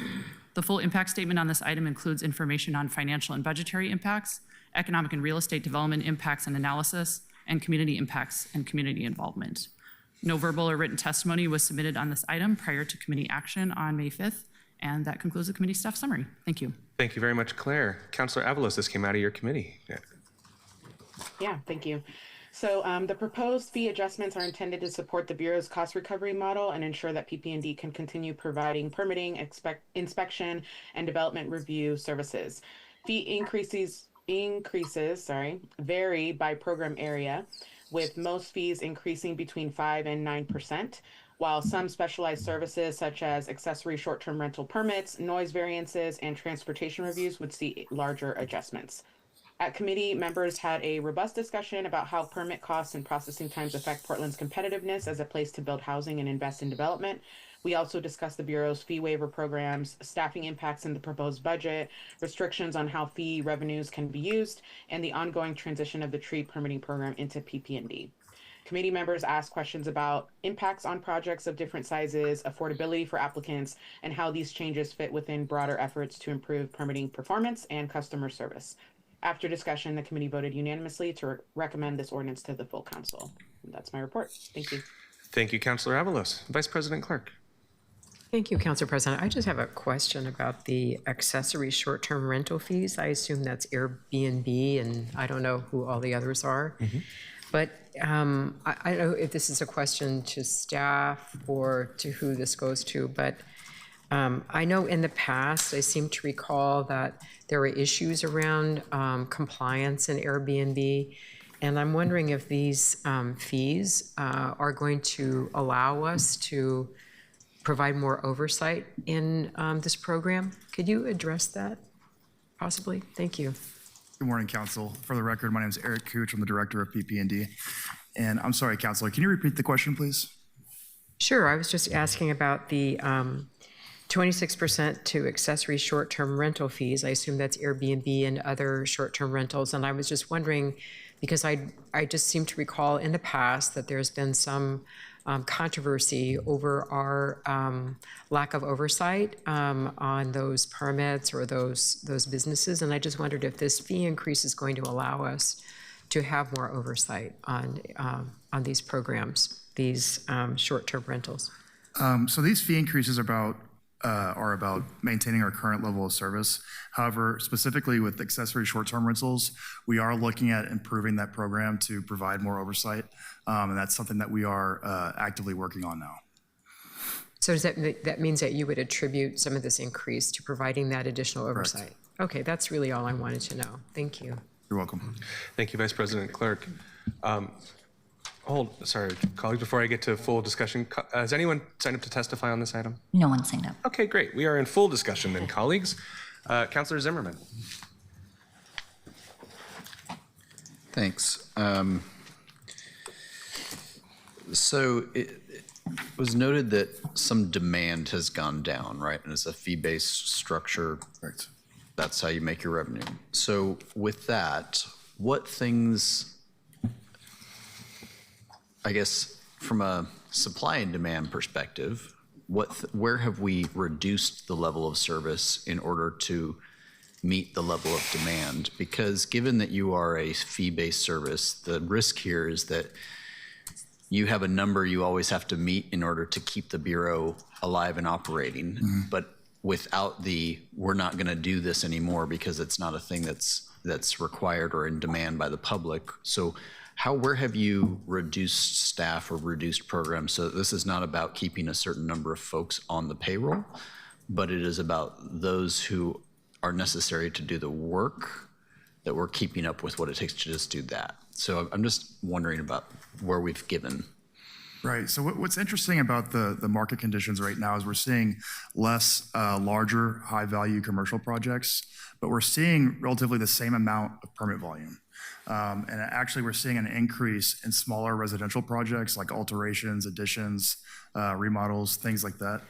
The full impact statement on this item includes information on financial and budgetary impacts, economic and real estate development impacts and analysis, and community impacts and community involvement. No verbal or written testimony was submitted on this item prior to committee action on May 5th, and that concludes the committee staff summary. Thank you. Thank you very much, Claire. Councilor Avalos, this came out of your committee. Yeah, thank you. So the proposed fee adjustments are intended to support the Bureau's cost recovery model and ensure that PP&D can continue providing permitting, inspection, and development review services. Fee increases vary by program area, with most fees increasing between 5% and 9%, while some specialized services such as accessory short-term rental permits, noise variances, and transportation reviews would see larger adjustments. At committee, members had a robust discussion about how permit costs and processing times affect Portland's competitiveness as a place to build housing and invest in development. We also discussed the Bureau's fee waiver programs, staffing impacts in the proposed budget, restrictions on how fee revenues can be used, and the ongoing transition of the tree permitting program into PP&D. Committee members asked questions about impacts on projects of different sizes, affordability for applicants, and how these changes fit within broader efforts to improve permitting performance and customer service. After discussion, the committee voted unanimously to recommend this ordinance to the full council. And that's my report. Thank you. Thank you, Councilor Avalos. Vice President Clark. Thank you, Council President. I just have a question about the accessory short-term rental fees. I assume that's Airbnb, and I don't know who all the others are. But I don't know if this is a question to staff or to who this goes to, but I know in the past, I seem to recall that there were issues around compliance in Airbnb. And I'm wondering if these fees are going to allow us to provide more oversight in this program. Could you address that, possibly? Thank you. Good morning, Council. For the record, my name is Eric Cooch. I'm the Director of PP&D. And I'm sorry, Councilor, can you repeat the question, please? Sure. I was just asking about the 26% to accessory short-term rental fees. I assume that's Airbnb and other short-term rentals. And I was just wondering, because I just seem to recall in the past that there's been some controversy over our lack of oversight on those permits or those businesses. And I just wondered if this fee increase is going to allow us to have more oversight on these programs, these short-term rentals. So these fee increases are about maintaining our current level of service. However, specifically with accessory short-term rentals, we are looking at improving that program to provide more oversight. And that's something that we are actively working on now. So does that means that you would attribute some of this increase to providing that additional oversight? Correct. Okay, that's really all I wanted to know. Thank you. You're welcome. Thank you, Vice President Clark. Sorry, colleagues, before I get to full discussion, has anyone signed up to testify on this item? No one signed up. Okay, great. We are in full discussion then, colleagues. Councilor Zimmerman. Thanks. So it was noted that some demand has gone down, right? And it's a fee-based structure. Right. That's how you make your revenue. So with that, what things, I guess, from a supply and demand perspective, where have we reduced the level of service in order to meet the level of demand? Because given that you are a fee-based service, the risk here is that you have a number you always have to meet in order to keep the Bureau alive and operating. Mm-hmm. But without we're not going to do this anymore because it's not a thing that's required or in demand by the public. So where have you reduced staff or reduced programs? So this is not about keeping a certain number of folks on the payroll, but it is about those who are necessary to do the work, that we're keeping up with what it takes to just do that. So I'm just wondering about where we've given. Right. So what's interesting about the market conditions right now is we're seeing less larger, high-value commercial projects, but we're seeing relatively the same amount of permit volume. And actually, we're seeing an increase in smaller residential projects like alterations, additions, remodels, things like that.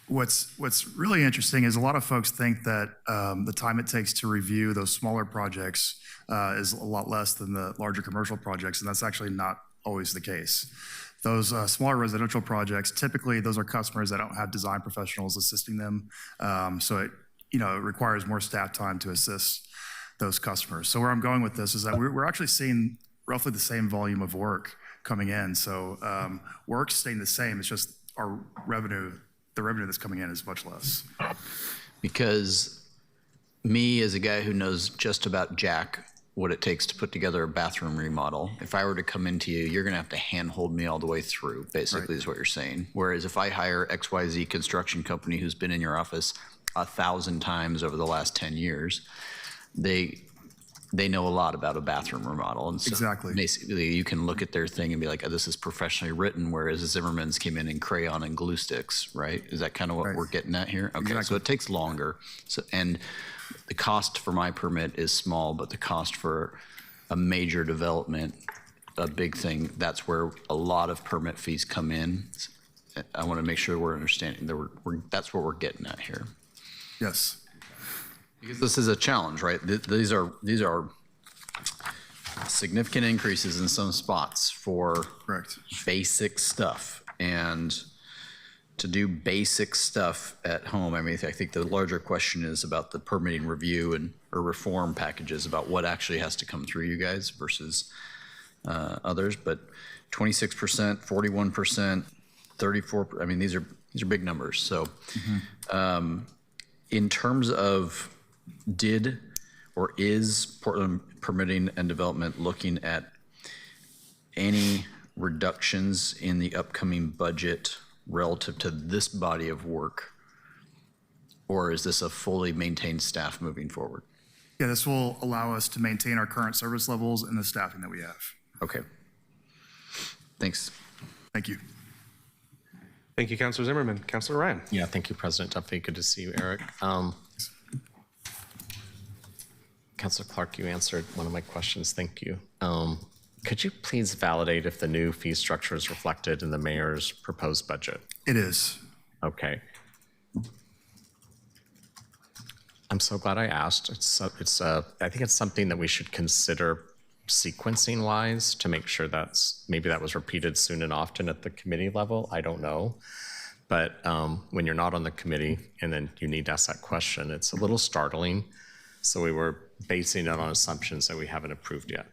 What's really interesting is a lot of folks think that the time it takes to review those smaller projects is a lot less than the larger commercial projects, and that's actually not always the case. Those smaller residential projects, typically those are customers that don't have design professionals assisting them, so it requires more staff time to assist those customers. So where I'm going with this is that we're actually seeing roughly the same volume of work coming in. So work's staying the same, it's just our revenue, the revenue that's coming in is much less. Because me, as a guy who knows just about jack what it takes to put together a bathroom remodel, if I were to come into you, you're gonna have to handhold me all the way through, basically, right, is what you're saying. Whereas if I hire XYZ construction company who's been in your office 1,000 times over the last 10 years, they know a lot about a bathroom remodel. And so exactly. Basically, you can look at their thing and be like, oh, this is professionally written, whereas Zimmerman's came in crayon and glue sticks, right? Is that kind of what right. we're getting at here? Okay, exactly. So it takes longer. So, and the cost for my permit is small, but the cost for a major development a big thing, that's where a lot of permit fees come in. I want to make sure we're understanding that that's what we're getting at here. Yes. Because this is a challenge, right? These are significant increases in some spots for Correct. basic stuff. And to do basic stuff at home, I mean, I think the larger question is about the permitting review or reform packages, about what actually has to come through you guys versus others. But 26%, 41%, 34%, I mean, these are big numbers. So in terms of did or is Portland Permitting and Development looking at any reductions in the upcoming budget relative to this body of work? Or is this a fully maintained staff moving forward? Yeah, this will allow us to maintain our current service levels and the staffing that we have. Okay. Thanks. Thank you. Thank you, Councilor Zimmerman. Councilor Ryan. Yeah, thank you, President Duffy. Good to see you, Eric. Councilor Clark, you answered one of my questions. Thank you. Could you please validate if the new fee structure is reflected in the mayor's proposed budget? It is. Okay. I'm so glad I asked. I think it's something that we should consider sequencing wise to make sure maybe that was repeated soon and often at the committee level. I don't know. But when you're not on the committee and then you need to ask that question, it's a little startling. So we were basing it on assumptions that we haven't approved yet.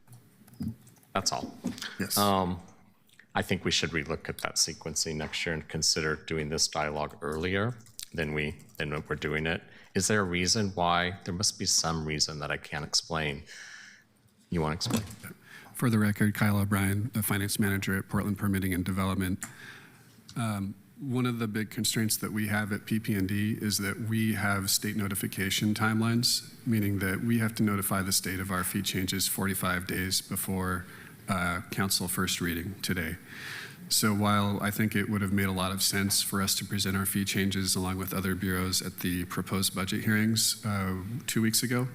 That's all. Yes. I think we should relook at that sequencing next year and consider doing this dialogue earlier than we're doing it. Is there a reason why? There must be some reason that I can't explain. You want to explain? For the record, Kyle O'Brien, the finance manager at Portland Permitting and Development. One of the big constraints that we have at PP&D is that we have state notification timelines, meaning that we have to notify the state of our fee changes 45 days before council first reading today. So while I think it would have made a lot of sense for us to present our fee changes along with other bureaus at the proposed budget hearings 2 weeks ago,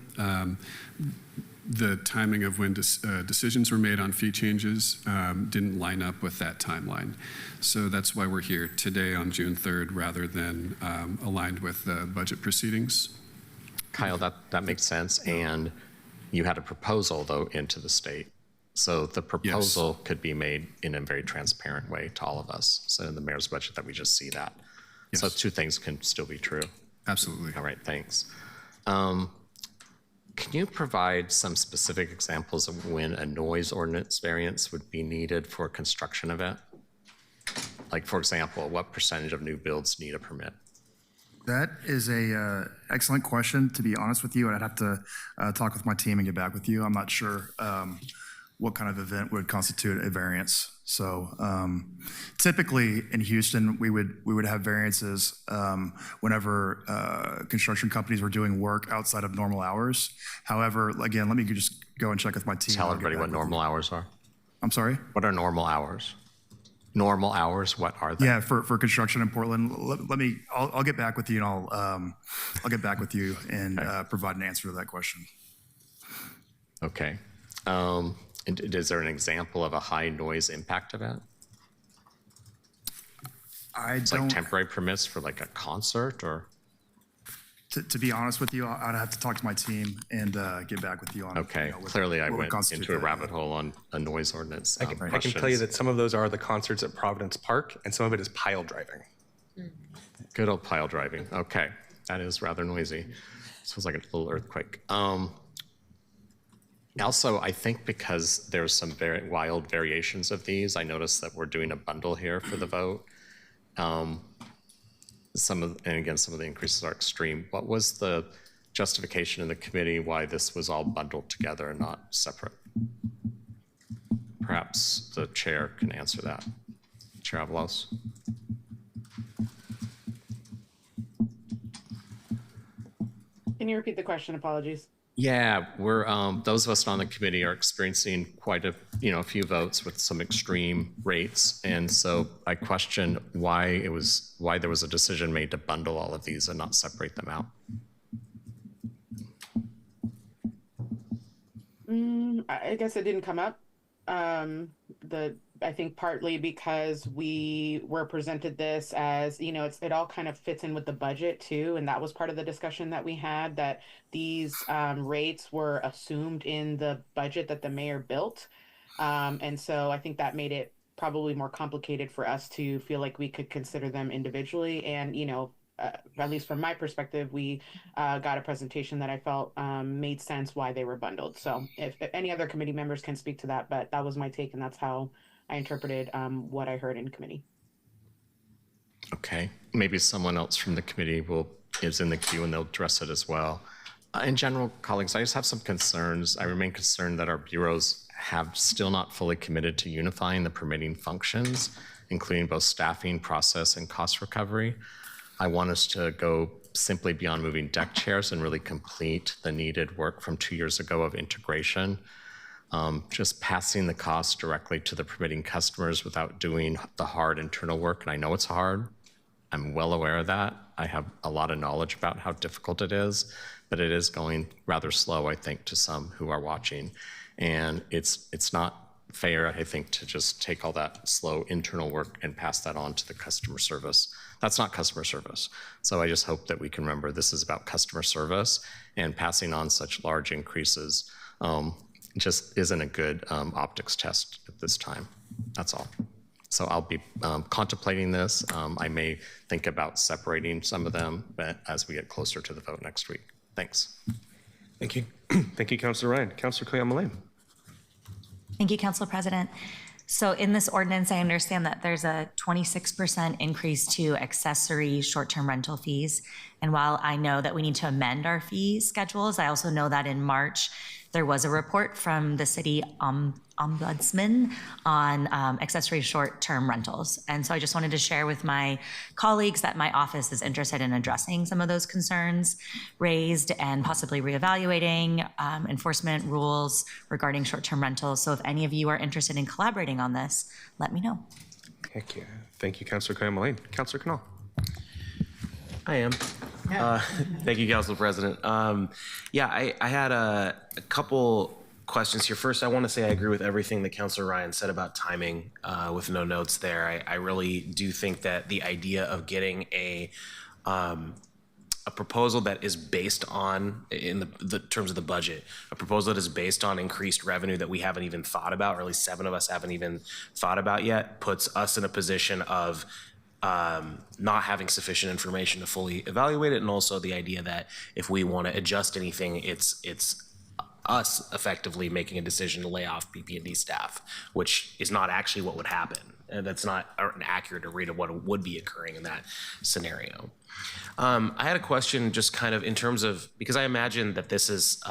the timing of when decisions were made on fee changes didn't line up with that timeline. So that's why we're here today on June 3rd rather than aligned with the budget proceedings. Kyle, that makes sense. And you had a proposal, though, into the state. So the proposal could be made in a very transparent way to all of us. So in the mayor's budget that we just see that. Yes. So two things can still be true. Absolutely. All right, thanks. Can you provide some specific examples of when a noise ordinance variance would be needed for a construction event? Like, for example, what percentage of new builds need a permit? That is a excellent question, to be honest with you. I'd have to talk with my team and get back with you. I'm not sure what kind of event would constitute a variance. So typically in Houston, we would have variances whenever construction companies were doing work outside of normal hours. However, again, let me just go and check with my team. Tell everybody what normal hours are. I'm sorry? What are normal hours? Normal hours, what are they? Yeah, for construction in Portland, I'll get back with you and I'll get back with you and provide an answer to that question. Okay. And is there an example of a high noise impact event? It's like temporary permits for like a concert or? To be honest with you, I'd have to talk to my team and get back with you on. Okay, clearly I went into a rabbit hole on a noise ordinance. I can tell you that some of those are the concerts at Providence Park, and some of it is pile driving. Good old pile driving. Okay, that is rather noisy. Feels like a little earthquake. Also, I think because there's some very wild variations of these, I noticed that we're doing a bundle here for the vote. And again, some of the increases are extreme. What was the justification in the committee why this was all bundled together and not separate? Perhaps the chair can answer that. Chair Avalos. Can you repeat the question? Apologies. Yeah, we're those of us on the committee are experiencing quite a few votes with some extreme rates, and so I question why there was a decision made to bundle all of these and not separate them out. I guess it didn't come up. I think partly because we were presented this as, it all kind of fits in with the budget too. And that was part of the discussion that we had, that these rates were assumed in the budget that the mayor built. And so I think that made it probably more complicated for us to feel like we could consider them individually. And, at least from my perspective, we got a presentation that I felt made sense why they were bundled. So if any other committee members can speak to that, but that was my take, and that's how I interpreted what I heard in committee. Okay, maybe someone else from the committee is in the queue and they'll address it as well. In general, colleagues, I just have some concerns. I remain concerned that our bureaus have still not fully committed to unifying the permitting functions, including both staffing, process, and cost recovery. I want us to go simply beyond moving deck chairs and really complete the needed work from 2 years ago of integration. Just passing the cost directly to the permitting customers without doing the hard internal work, and I know it's hard. I'm well aware of that. I have a lot of knowledge about how difficult it is, but it is going rather slow, I think, to some who are watching. And it's not fair, I think, to just take all that slow internal work and pass that on to the customer service. That's not customer service. So I just hope that we can remember this is about customer service, and passing on such large increases just isn't a good optics test at this time. That's all. So I'll be contemplating this. I may think about separating some of them, but as we get closer to the vote next week. Thanks. Thank you. Thank you, Councilor Ryan. Councilor Cleon-Malaim. Thank you, Council President. So in this ordinance, I understand that there's a 26% increase to accessory short-term rental fees. And while I know that we need to amend our fee schedules, I also know that in March, there was a report from the city ombudsman on accessory short-term rentals. And so I just wanted to share with my colleagues that my office is interested in addressing some of those concerns raised and possibly reevaluating enforcement rules regarding short-term rentals. So if any of you are interested in collaborating on this, let me know. Heck yeah. Thank you, Councilor Cleon-Malaim. Councilor Knoll. I am. Thank you, Council President. I had a couple questions here. First, I want to say I agree with everything that Councilor Ryan said about timing with no notes there. I really do think that the idea of getting a proposal that is based on, in the terms of the budget, a proposal that is based on increased revenue that we haven't even thought about, or at least 7 of us haven't even thought about yet, puts us in a position of not having sufficient information to fully evaluate it, and also the idea that if we want to adjust anything, it's us effectively making a decision to lay off PP&D staff, which is not actually what would happen. And that's not an accurate rate of what would be occurring in that scenario. I had a question just kind of in terms of, because I imagine that this is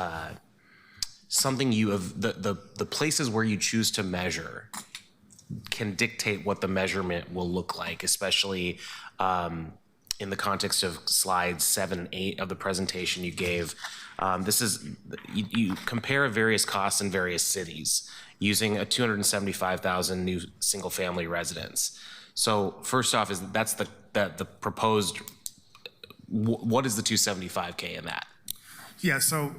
something you have, the places where you choose to measure can dictate what the measurement will look like, especially in the context of slides 7 and 8 of the presentation you gave. This is, you compare various costs in various cities using a 275,000 new single family residents. So first off, that's the proposed, what is the 275K in that? Yeah, so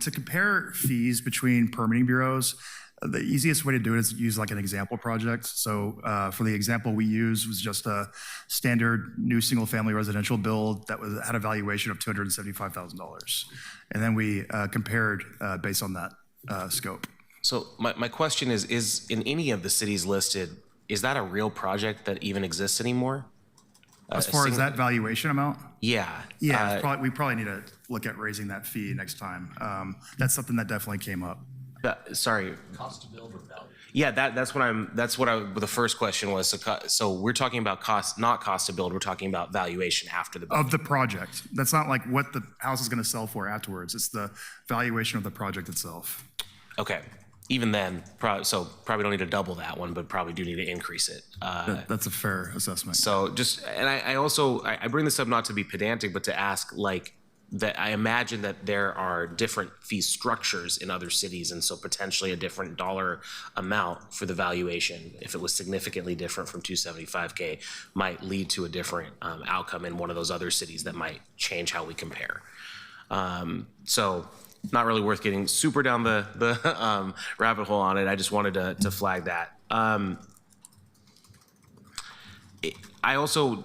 to compare fees between permitting bureaus, the easiest way to do it is use like an example project. So for the example we used was just a standard new single family residential build that had a valuation of $275,000. And then we compared based on that scope. So my question is in any of the cities listed, is that a real project that even exists anymore? As far as that valuation amount? Yeah. Yeah, we probably need to look at raising that fee next time. That's something that definitely came up. Sorry. Cost to build or value? Yeah, that's what the first question was. So we're talking about cost, not cost to build. We're talking about valuation after the build. Of the project. That's not like what the house is going to sell for afterwards. It's the valuation of the project itself. Okay. Even then, probably don't need to double that one, but probably do need to increase it. That's a fair assessment. So I bring this up not to be pedantic, but to ask, like, that I imagine that there are different fee structures in other cities, and so potentially a different dollar amount for the valuation, if it was significantly different from 275K, might lead to a different outcome in one of those other cities that might change how we compare. So not really worth getting super down the rabbit hole on it. I just wanted to flag that I also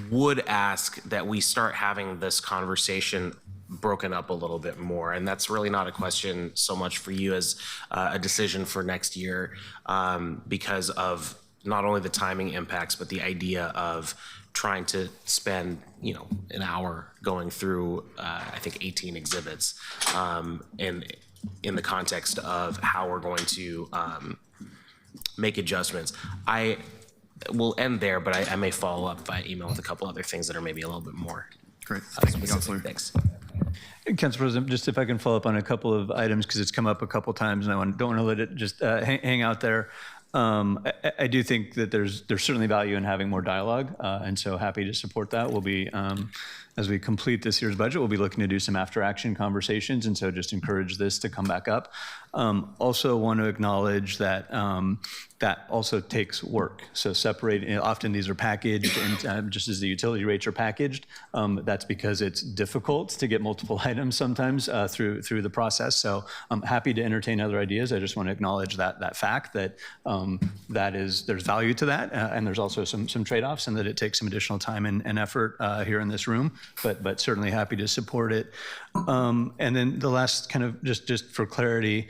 would ask that we start having this conversation broken up a little bit more. And that's really not a question so much for you as a decision for next year, because of not only the timing impacts, but the idea of trying to spend, an hour going through, I think 18 exhibits, and in the context of how we're going to make adjustments. I will end there, but I may follow up by email with a couple other things that are maybe a little bit more Great. Thank you, Councilor. Thanks. Council President, just if I can follow up on a couple of items, because it's come up a couple times, and I don't want to let it just hang out there. I do think that there's certainly value in having more dialogue, and so happy to support that. We'll be, as we complete this year's budget, we'll be looking to do some after-action conversations, and so just encourage this to come back up. Also want to acknowledge that that also takes work. So often these are packaged, and just as the utility rates are packaged, that's because it's difficult to get multiple items sometimes through the process. So I'm happy to entertain other ideas. I just want to acknowledge that fact that there's value to that, and there's also some trade-offs, and that it takes some additional time and effort here in this room, but certainly happy to support it. And then the last kind of just for clarity,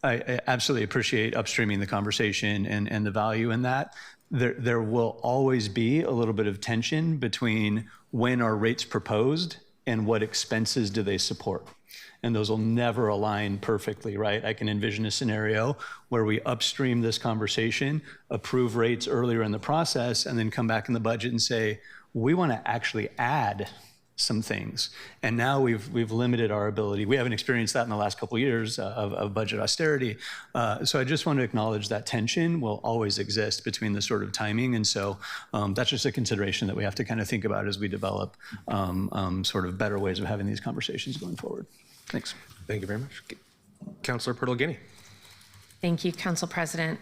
I absolutely appreciate upstreaming the conversation and the value in that. There will always be a little bit of tension between when are rates proposed and what expenses do they support. And those will never align perfectly, right? I can envision a scenario where we upstream this conversation, approve rates earlier in the process, and then come back in the budget and say, we want to actually add some things. And now we've limited our ability. We haven't experienced that in the last couple of years of budget austerity. So I just want to acknowledge that tension will always exist between the sort of timing. And so that's just a consideration that we have to kind of think about as we develop sort of better ways of having these conversations going forward. Thanks. Thank you very much. Councilor Purtle-Guinea. Thank you, Council President.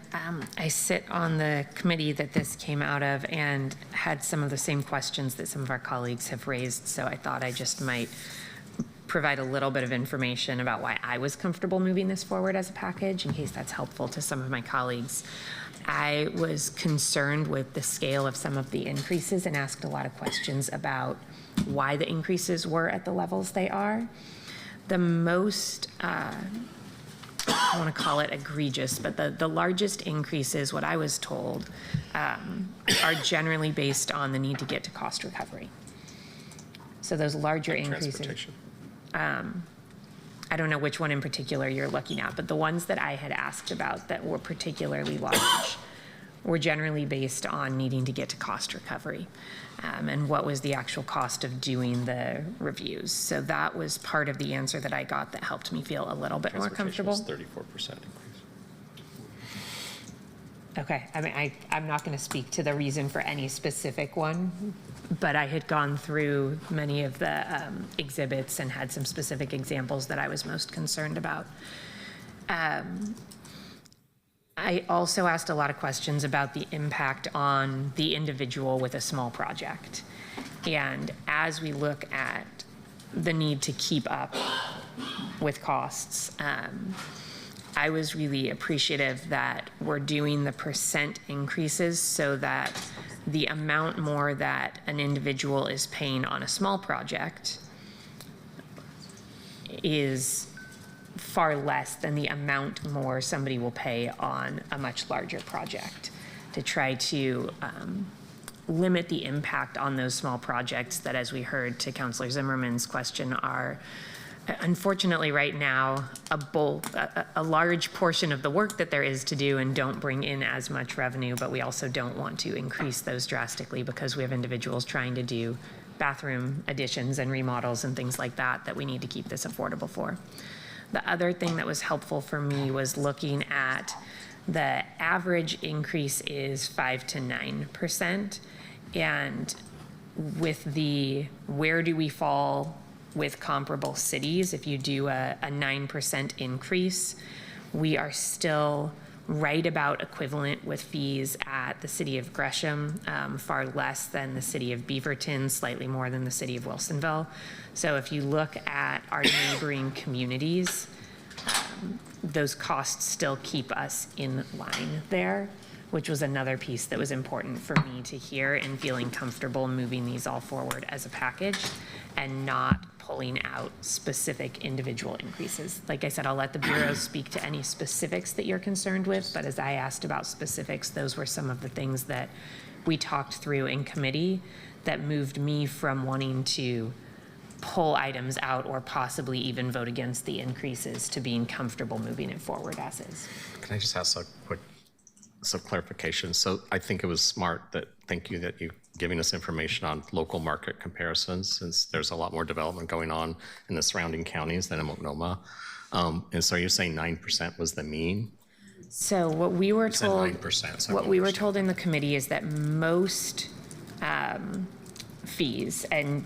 I sit on the committee that this came out of and had some of the same questions that some of our colleagues have raised, so I thought I just might provide a little bit of information about why I was comfortable moving this forward as a package, in case that's helpful to some of my colleagues. I was concerned with the scale of some of the increases and asked a lot of questions about why the increases were at the levels they are. The most I want to call it egregious, but the largest increases, what I was told, are generally based on the need to get to cost recovery. So those larger increases. I don't know which one in particular you're looking at, but the ones that I had asked about that were particularly large were generally based on needing to get to cost recovery, and what was the actual cost of doing the reviews. So that was part of the answer that I got that helped me feel a little bit more comfortable. 34% increase. Okay, I mean, I'm not going to speak to the reason for any specific one, but I had gone through many of the exhibits and had some specific examples that I was most concerned about. I also asked a lot of questions about the impact on the individual with a small project. And as we look at the need to keep up with costs, I was really appreciative that we're doing the percent increases so that the amount more that an individual is paying on a small project is far less than the amount more somebody will pay on a much larger project, to try to limit the impact on those small projects that, as we heard to Councilor Zimmerman's question, are unfortunately right now a large portion of the work that there is to do and don't bring in as much revenue, but we also don't want to increase those drastically because we have individuals trying to do bathroom additions and remodels and things like that that we need to keep this affordable for. The other thing that was helpful for me was looking at the average increase is 5 to 9%. And with the where do we fall with comparable cities, if you do a 9% increase, we are still right about equivalent with fees at the city of Gresham, far less than the city of Beaverton, slightly more than the city of Wilsonville. So if you look at our neighboring communities, those costs still keep us in line there, which was another piece that was important for me to hear and feeling comfortable moving these all forward as a package and not pulling out specific individual increases. Like I said, I'll let the Bureau speak to any specifics that you're concerned with, but as I asked about specifics, those were some of the things that we talked through in committee that moved me from wanting to pull items out or possibly even vote against the increases to being comfortable moving it forward as is. Can I just ask a quick clarification? So I think it was smart that, thank you, that you giving us information on local market comparisons, since there's a lot more development going on in the surrounding counties than in Multnomah. And so you're saying 9% was the mean? So what we were You said told, 9%, so what we were told in the committee is that most fees, and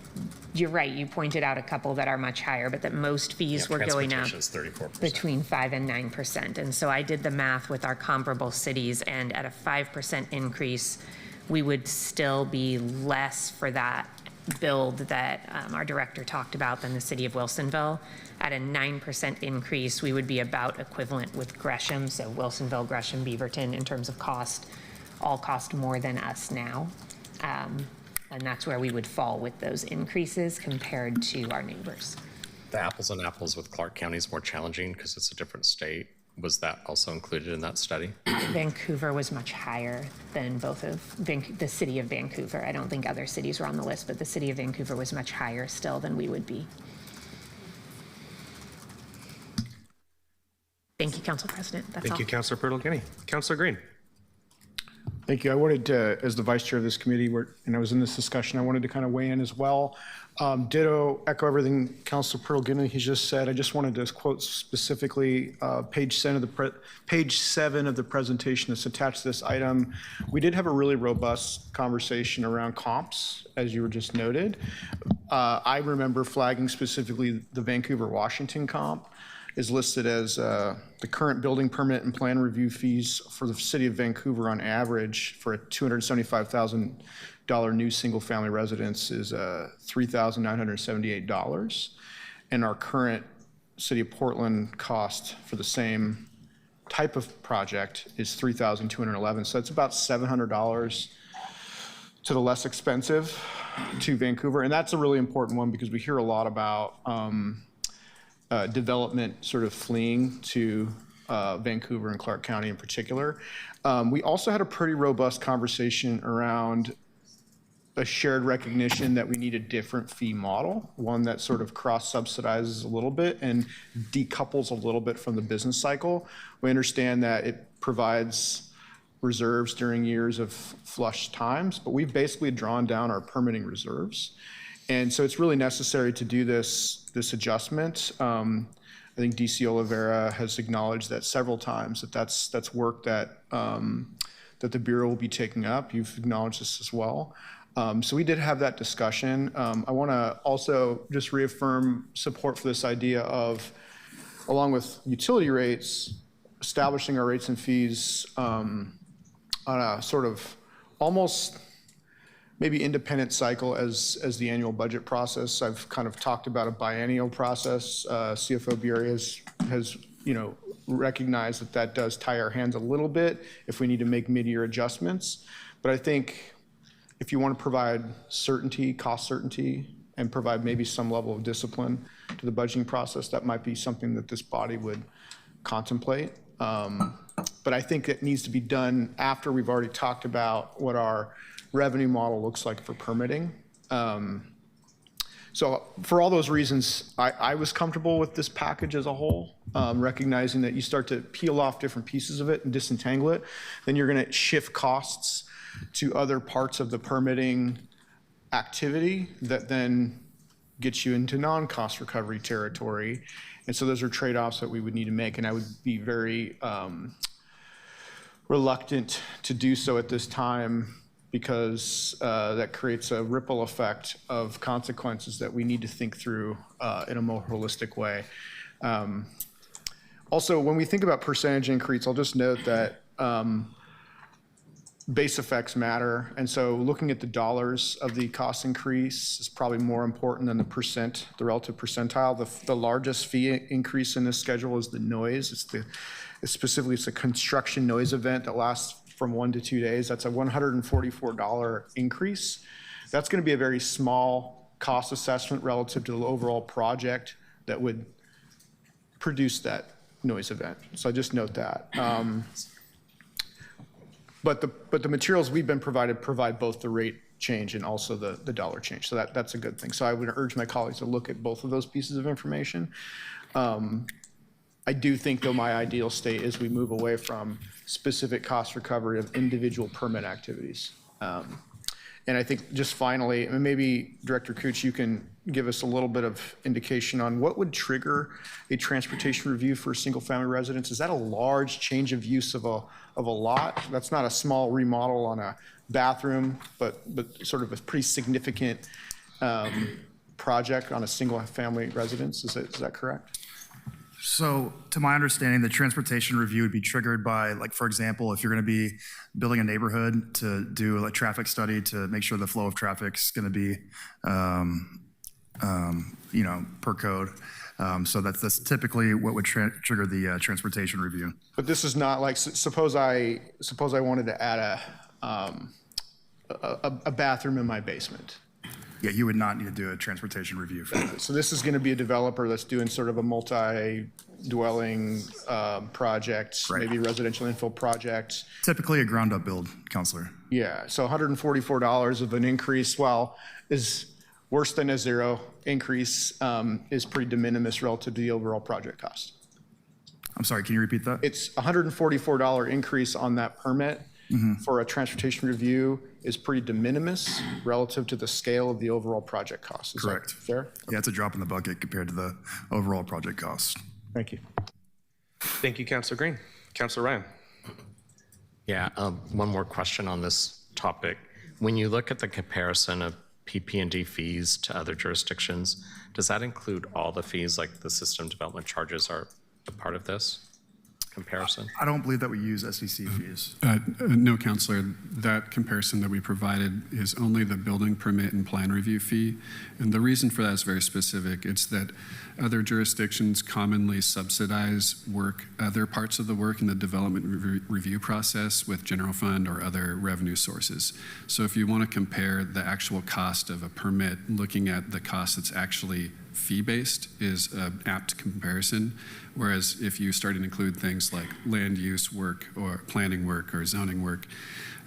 you're right, you pointed out a couple that are much higher, but that most fees were going up Transportation's 34%. between 5 and 9%. And so I did the math with our comparable cities, and at a 5% increase, we would still be less for that build that our director talked about than the city of Wilsonville. At a 9% increase, we would be about equivalent with Gresham. So Wilsonville, Gresham, Beaverton, in terms of cost, all cost more than us now. And that's where we would fall with those increases compared to our neighbors. The apples and apples with Clark County is more challenging because it's a different state. Was that also included in that study? Vancouver was much higher than both of the city of Vancouver. I don't think other cities were on the list, but the city of Vancouver was much higher still than we would be. Thank you, Council President. That's all. Thank you, Councilor Purtle-Guinea. Councilor Green. Thank you. I wanted to, as the vice chair of this committee, and I was in this discussion, I wanted to kind of weigh in as well. Ditto, echo everything Councilor Purtle-Guinea has just said. I just wanted to quote specifically page 7 of the presentation that's attached to this item. We did have a really robust conversation around comps, as you were just noted. I remember flagging specifically the Vancouver, Washington comp is listed as the current building permit and plan review fees for the city of Vancouver on average for a $275,000 new single-family residence is $3,978. And our current city of Portland cost for the same type of project is $3,211. So it's about $700 to the less expensive to Vancouver. And that's a really important one because we hear a lot about development sort of fleeing to Vancouver and Clark County in particular. We also had a pretty robust conversation around a shared recognition that we need a different fee model, one that sort of cross-subsidizes a little bit and decouples a little bit from the business cycle. We understand that it provides reserves during years of flush times, but we've basically drawn down our permitting reserves. And so it's really necessary to do this adjustment. I think DC Oliveira has acknowledged that several times, that's work that the Bureau will be taking up. You've acknowledged this as well. So we did have that discussion. I want to also just reaffirm support for this idea of, along with utility rates, establishing our rates and fees on a sort of almost maybe independent cycle as the annual budget process. I've kind of talked about a biennial process. CFO Bury has recognized that does tie our hands a little bit if we need to make mid-year adjustments. But I think if you want to provide certainty, cost certainty, and provide maybe some level of discipline to the budgeting process, that might be something that this body would contemplate. But I think it needs to be done after we've already talked about what our revenue model looks like for permitting. So for all those reasons, I was comfortable with this package as a whole, recognizing that you start to peel off different pieces of it and disentangle it, then you're going to shift costs to other parts of the permitting activity that then gets you into non-cost recovery territory. And so those are trade-offs that we would need to make, and I would be very reluctant to do so at this time, because that creates a ripple effect of consequences that we need to think through in a more holistic way. Also, when we think about percentage increase, I'll just note that base effects matter. And so looking at the dollars of the cost increase is probably more important than the relative percentile. The largest fee increase in this schedule is the noise. It's a construction noise event that lasts from 1 to 2 days. That's a $144 increase. That's going to be a very small cost assessment relative to the overall project that would produce that noise event. So just note that. But the materials we've been provided provide both the rate change and also the dollar change. So that's a good thing. So I would urge my colleagues to look at both of those pieces of information. I do think, though, my ideal state is we move away from specific cost recovery of individual permit activities. And I think just finally, and maybe Director Cooch, you can give us a little bit of indication on what would trigger a transportation review for a single family residence. Is that a large change of use of a lot? That's not a small remodel on a bathroom, but sort of a pretty significant project on a single family residence. Is that correct? So to my understanding, the transportation review would be triggered by, like, for example, if you're going to be building a neighborhood, to do a traffic study to make sure the flow of traffic is going to be, per code. So that's typically what would trigger the transportation review. But this is not like, suppose I wanted to add a bathroom in my basement. Yeah, you would not need to do a transportation review for that. So this is going to be a developer that's doing sort of a multi-dwelling project, maybe residential infill project. Typically a ground-up build, Counselor. Yeah, so $144 of an increase, while is worse than a zero increase, is pretty de minimis relative to the overall project cost. I'm sorry, can you repeat that? It's $144 increase on that permit for a transportation review is pretty de minimis relative to the scale of the overall project cost. Is Correct. that fair? Yeah, it's a drop in the bucket compared to the overall project cost. Thank you. Thank you, Councilor Green. Councilor Ryan. Yeah, one more question on this topic. When you look at the comparison of PP&D fees to other jurisdictions, does that include all the fees, like the system development charges are a part of this comparison? I don't believe that we use SEC fees. No, Counselor. That comparison that we provided is only the building permit and plan review fee. And the reason for that is very specific. It's that other jurisdictions commonly subsidize other parts of the work in the development review process with general fund or other revenue sources. So if you want to compare the actual cost of a permit, looking at the cost that's actually fee-based is an apt comparison. Whereas if you start to include things like land use work or planning work or zoning work,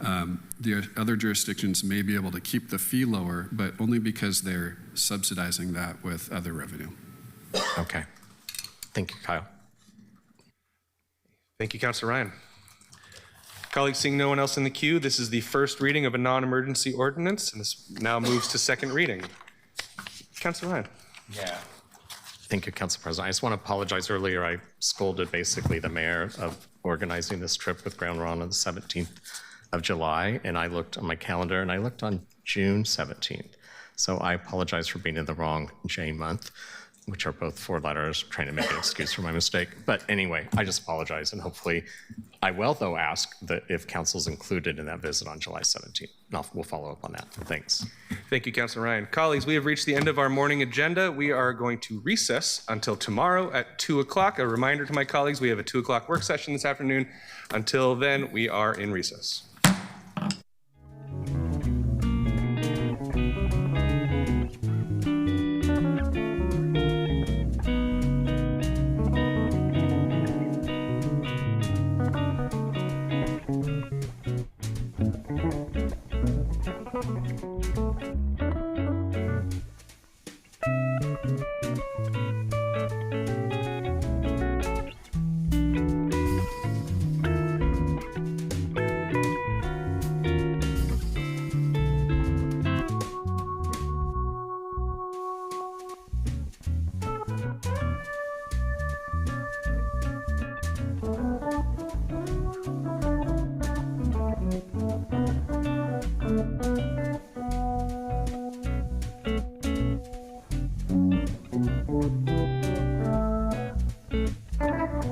the other jurisdictions may be able to keep the fee lower, but only because they're subsidizing that with other revenue. Okay. Thank you, Kyle. Thank you, Councilor Ryan. Colleagues, seeing no one else in the queue, this is the first reading of a non-emergency ordinance, and this now moves to second reading. Councilor Ryan. Yeah. Thank you, Council President. I just want to apologize. Earlier, I scolded basically the mayor of organizing this trip with Ground Run on the 17th of July, and I looked on my calendar, and I looked on June 17th. So I apologize for being in the wrong J month, which are both 4 letters, trying to make an excuse for my mistake. But anyway, I just apologize, and hopefully, I will, though, ask that if council's included in that visit on July 17th. We'll follow up on that. Thanks. Thank you, Councilor Ryan. Colleagues, we have reached the end of our morning agenda. We are going to recess until tomorrow at 2 o'clock. A reminder to my colleagues, we have a 2 o'clock work session this afternoon. Until then, we are in recess.